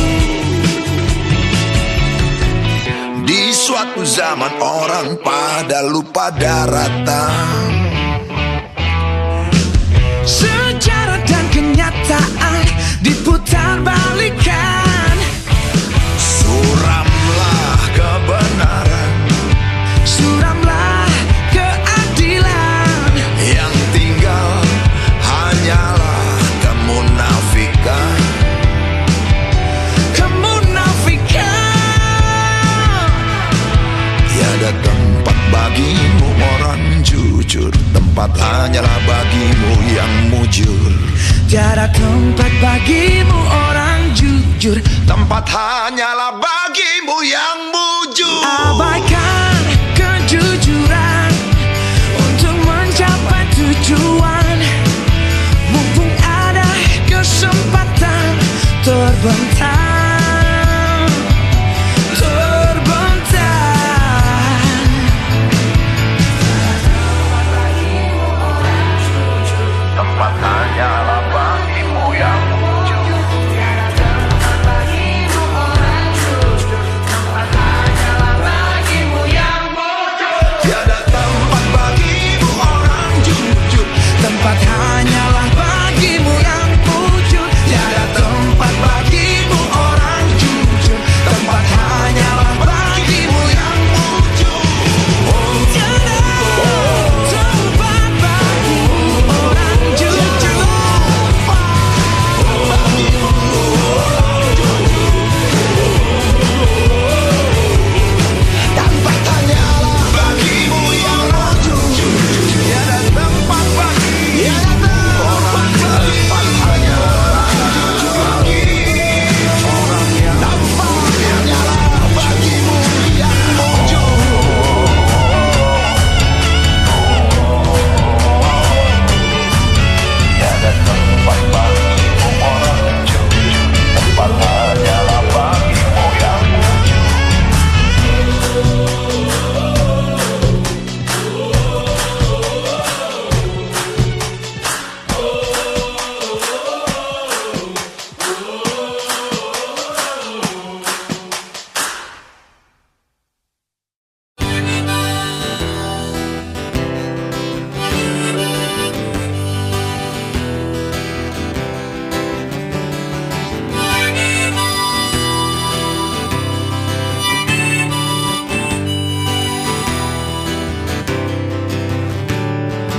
Di suatu zaman orang pada lupa daratan, sejarah dan kenyataan diputar balikan. suramlah kebenaran, Suramlah keadilan, yang tinggal hanyalah kemunafikan. kemunafikan. Tiada tempat bagimu orang jujur, tempat hanyalah bagimu yang mujur. Tiada tempat bagimu orang jujur, Tempat hanyalah bagimu yang mujur. abaikan kejujuran untuk mencapai tujuan. Mumpung ada kesempatan terbentang, terbentang. Tempat hanyalah bagimu yang mujur.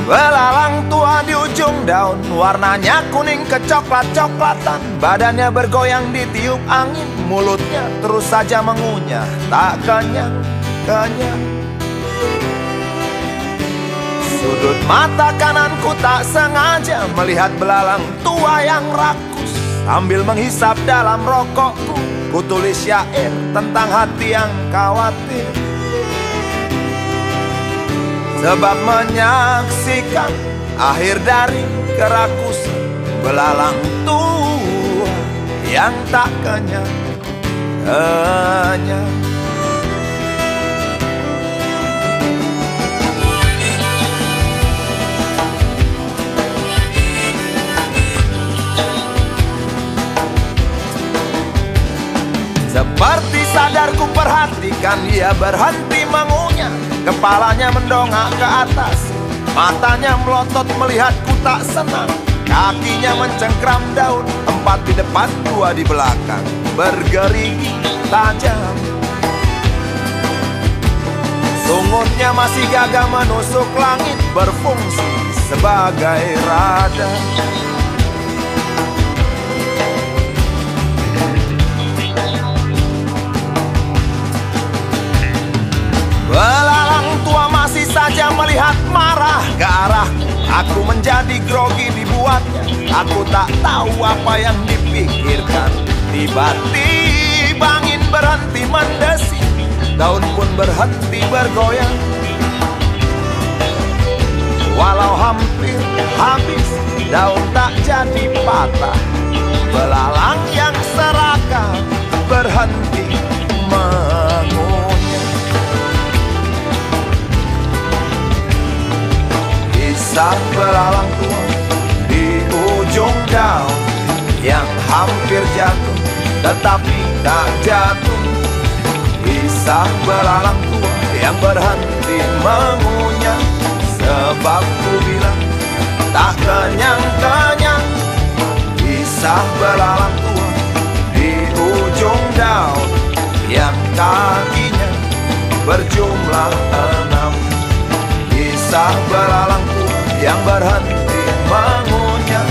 Belalang tua di ujung daun, warnanya kuning kecoklat-coklatan. Badannya bergoyang ditiup angin, mulutnya terus saja mengunyah, tak kenyang-kenyang. Sudut mata kananku tak sengaja melihat belalang tua yang rakus. Sambil menghisap dalam rokokku, ku tulis syair tentang hati yang khawatir. Sebab menyaksikan akhir dari kerakusan belalang tua yang tak kenyang-kenyang. Seperti sadar ku perhatikan dia berhenti mengunyah. Kepalanya mendongak ke atas, matanya melotot melihatku tak senang. Kakinya mencengkram daun, 4 di depan 2 di belakang, bergerigi tajam. Sungutnya masih gagah menusuk langit, berfungsi sebagai radar. Belalang tua masih saja melihat marah ke arahku. Aku menjadi grogi dibuatnya. Aku tak tahu apa yang dipikirkan. Tiba-tiba angin berhenti mendesing, daun pun berhenti bergoyang. Walau hampir habis, daun tak jadi patah. Belalang yang serakah berhenti mengunyah. Kisah belalang tua di ujung daun yang hampir jatuh tetapi tak jatuh. Kisah belalang tua yang berhenti mengunyah. Sebab ku bilang tak kenyang-kenyang. Kisah belalang tua di ujung daun yang kakinya berjumlah 6. Kisah belalang tua yang berhenti mengunyah.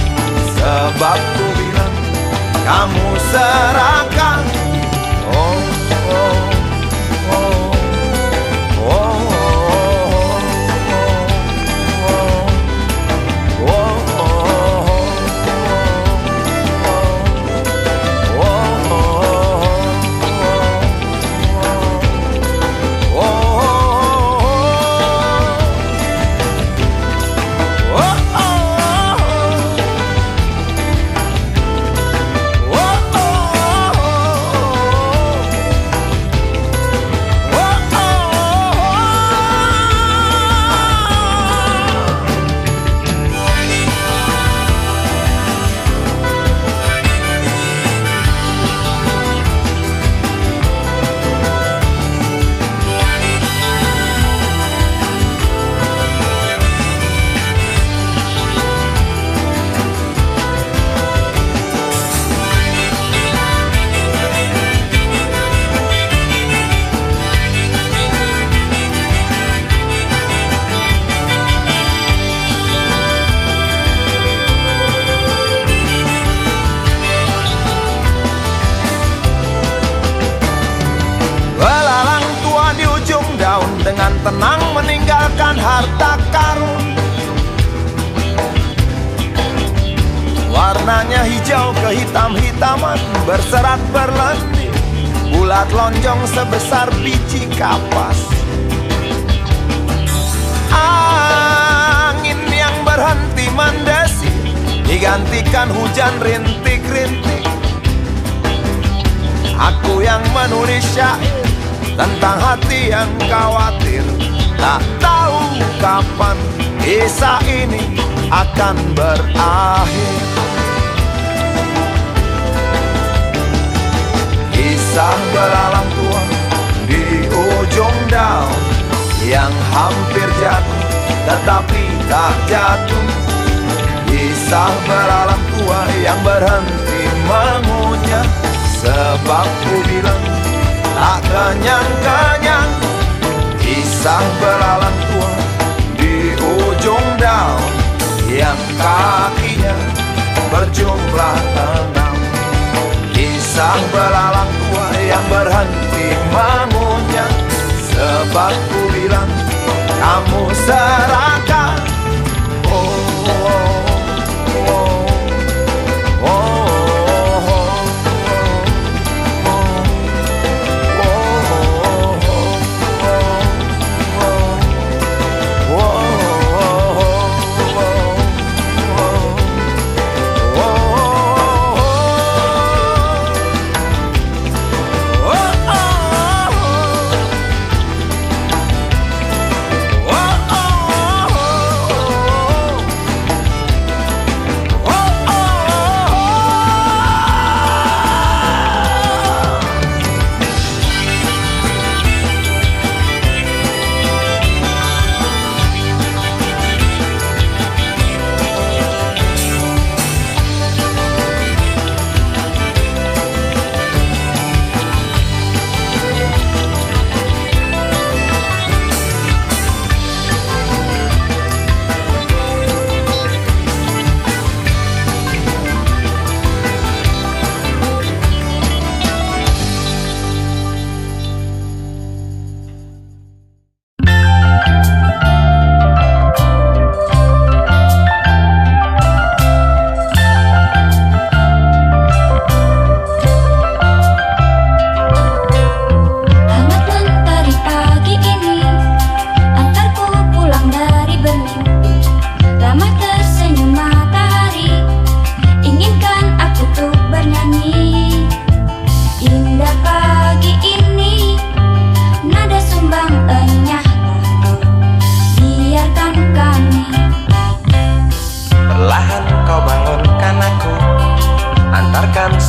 Sebab ku bilang kamu serakah. Oh, oh, oh, oh, dengan tenang meninggalkan harta karun. Warnanya hijau kehitam-hitaman, berserat berlendir, bulat lonjong sebesar biji kapas. Angin yang berhenti mendesir digantikan hujan rintik-rintik. Aku yang menulis syair tentang hati yang khawatir, tak tahu kapan kisah ini akan berakhir. Kisah belalang tua di ujung daun yang hampir jatuh tetapi tak jatuh. Kisah belalang tua yang berhenti mengunyah. Sebab ku bilang tak kenyang-kenyang. Kisah belalang tua di ujung daun kamu serahkan. Oh, oh, oh, oh, oh,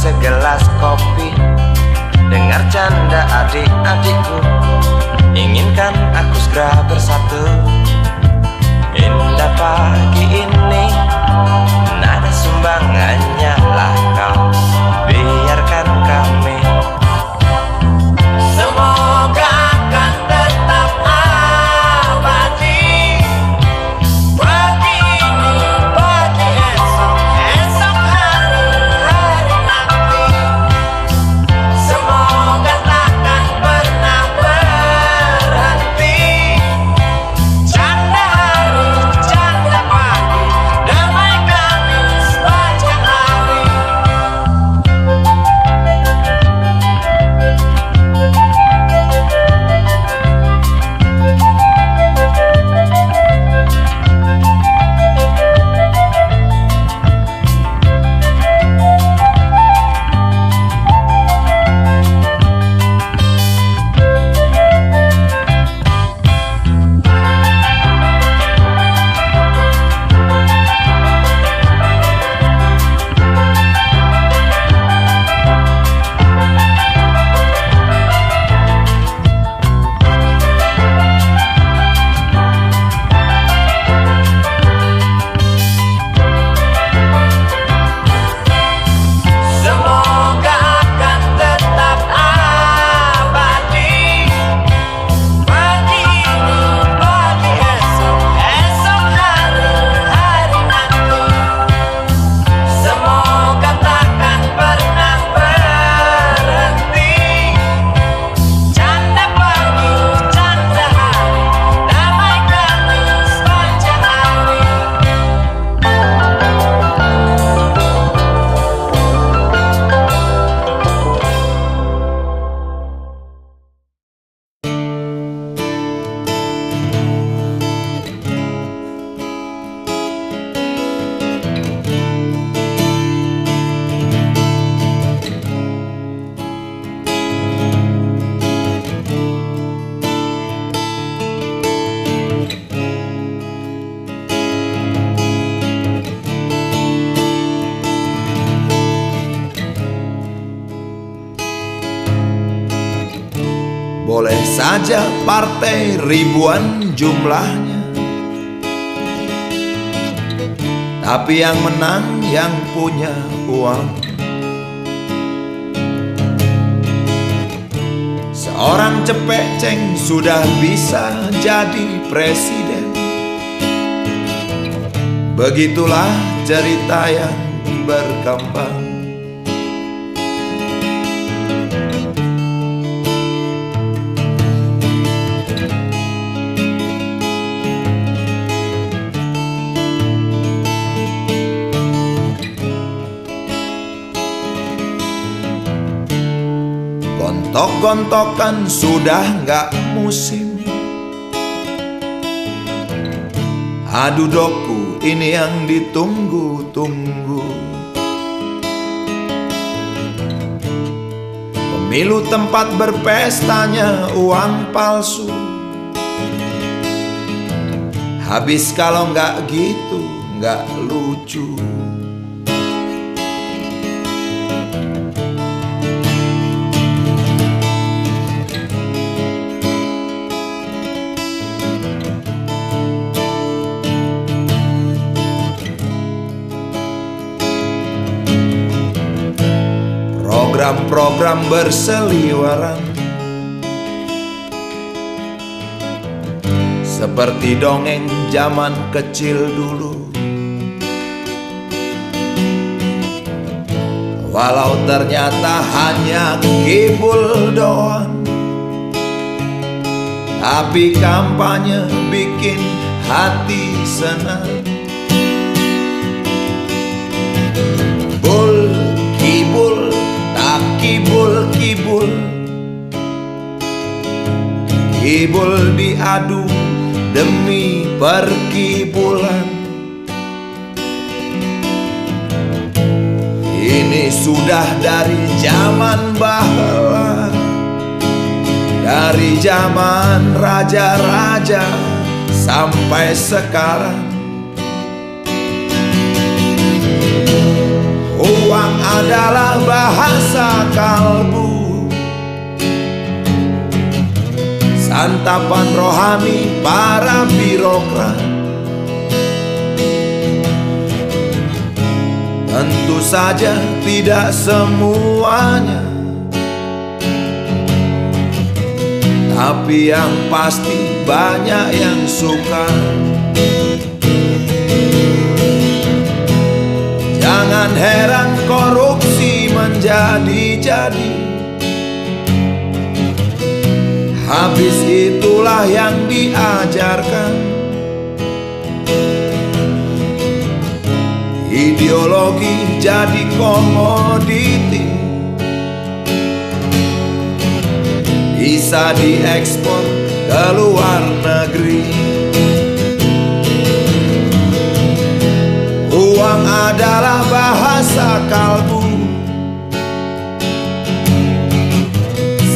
segelas kopi, dengar canda adik-adikku, inginkan aku segera bersatu. Indah pagi ini, nada sumbangannya lah kau, biarkan kami. Semoga akan tetap abadi. Pagi ini, pagi esok, esok hari, hari nanti. Semoga takkan pernah berhenti. Canda hari, canda pagi, damaikan sepanjang hari. Semoga akan tetap abadi. Pagi ini, pagi esok, esok hari, hari nanti. Semoga takkan pernah berhenti. Canda pagi, canda hari, damaikan sepanjang hari. Boleh saja partai ribuan jumlahnya, tapi yang menang yang punya uang. Seorang cepeceng sudah bisa jadi presiden. Begitulah cerita yang berkembang. Sok gontokan sudah nggak musim. Adu doku ini yang ditunggu-tunggu. Pemilu tempat berpestanya uang palsu. Habis kalau nggak gitu nggak lucu. Program-program berseliweran seperti dongeng zaman kecil dulu. Walau ternyata hanya kibul doang, tapi kampanye bikin hati senang. Bul, kibul, tak kibul-kibul, kibul diadu demi perkibulan. Ini sudah dari zaman bahla, dari zaman raja-raja sampai sekarang. Uang adalah bahasa kalbu, santapan rohani para birokrat. Tentu saja tidak semuanya, tapi yang pasti banyak yang suka. Jangan heran korupsi menjadi-jadi. Habis itulah yang diajarkan. Ideologi jadi komoditi, bisa diekspor ke luar negeri. Uang adalah bahasa kalbu,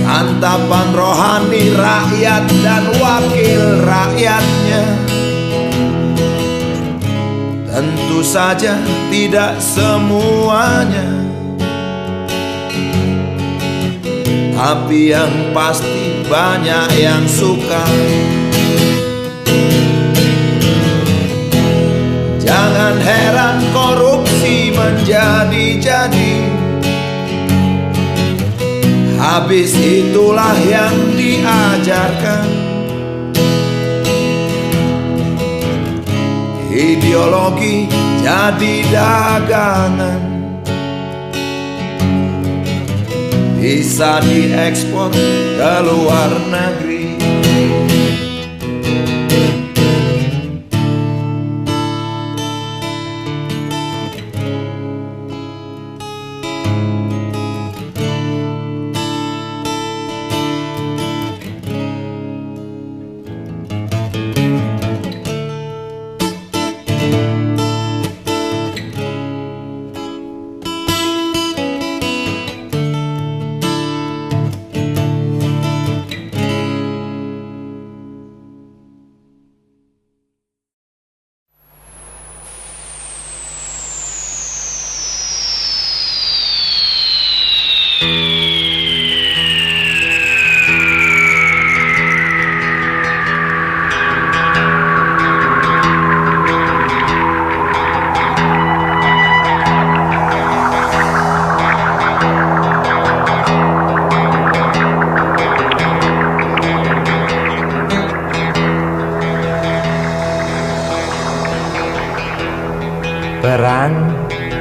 santapan rohani rakyat dan wakil rakyatnya. Tentu saja tidak semuanya, tapi yang pasti banyak yang suka. Jangan heran korupsi menjadi-jadi. Habis itulah yang diajarkan. Ideologi jadi dagangan, bisa diekspor ke luar negeri.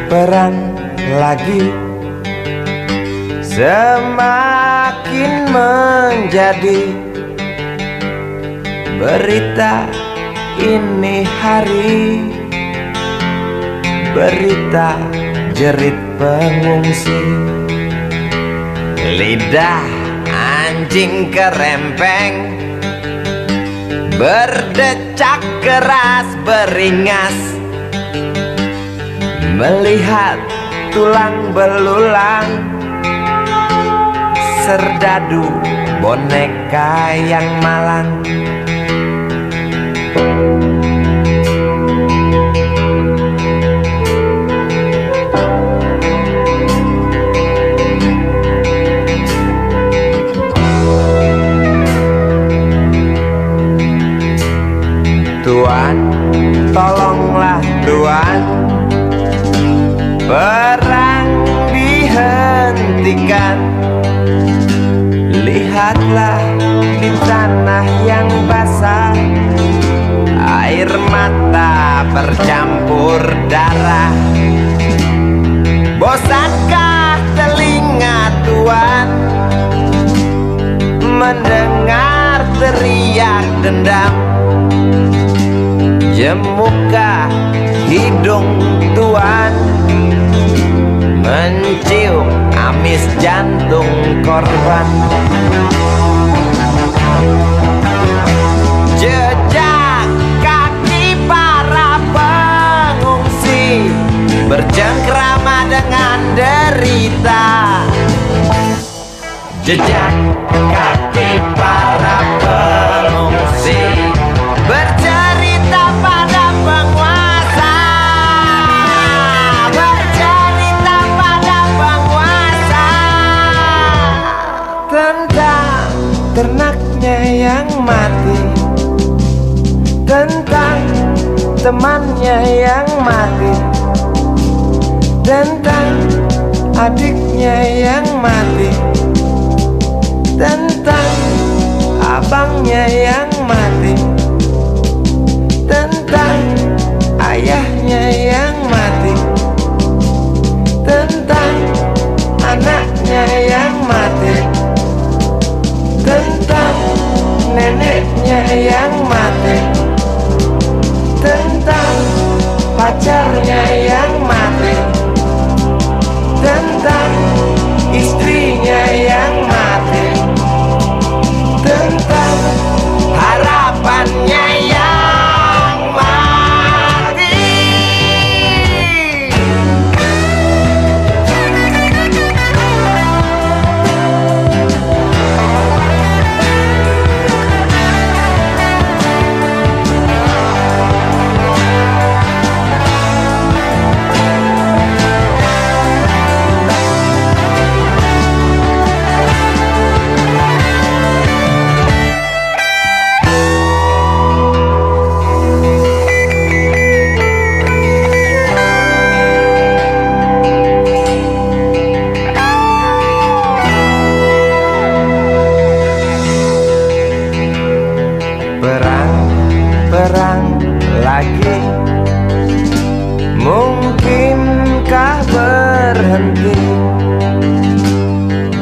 Perang lagi semakin menjadi berita ini hari, berita jerit pengungsi. Lidah anjing kerempeng berdecak keras beringas, melihat tulang belulang serdadu boneka yang malang. Tuan, tolonglah Tuan, perang dihentikan. Lihatlah di tanah yang basah, air mata bercampur darah. Bosankah telinga Tuan mendengar teriak dendam? Jemukah hidung Tuan mencium amis jantung korban? Jejak kaki para pengungsi bercengkrama dengan derita. Jejak kaki para pengungsi bercerita pada penguasa, bercerita pada penguasa tentang ternaknya yang mati, tentang temannya yang mati, tentang adiknya yang mati, tentang abangnya yang mati, tentang ayahnya yang mati, tentang anaknya yang mati, tentang neneknya yang mati, tentang pacarnya yang mati, tentang istrinya yang mati, tentang harapannya yang mati. Perang lagi, mungkinkah berhenti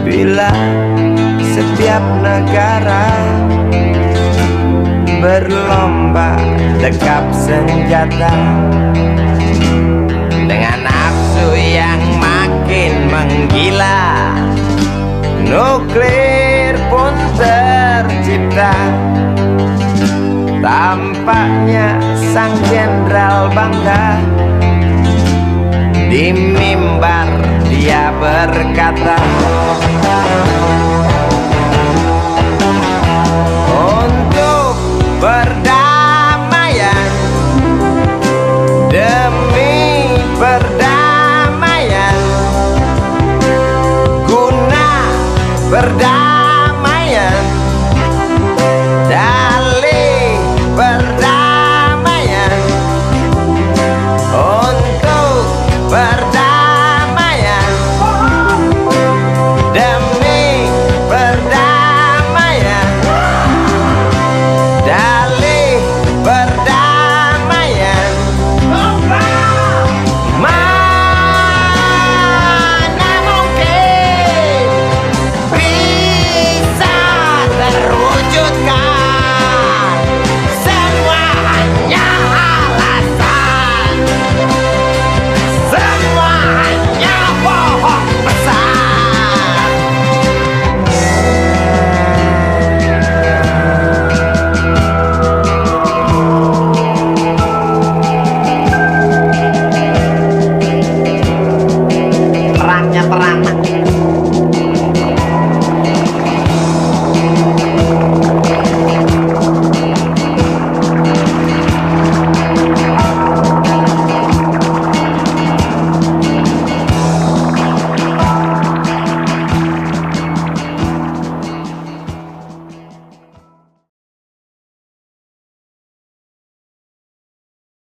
bila setiap negara berlomba dekap senjata dengan nafsu yang makin menggila? Nuklir pun tercipta. Tampaknya sang jenderal bangga, di mimbar dia berkata,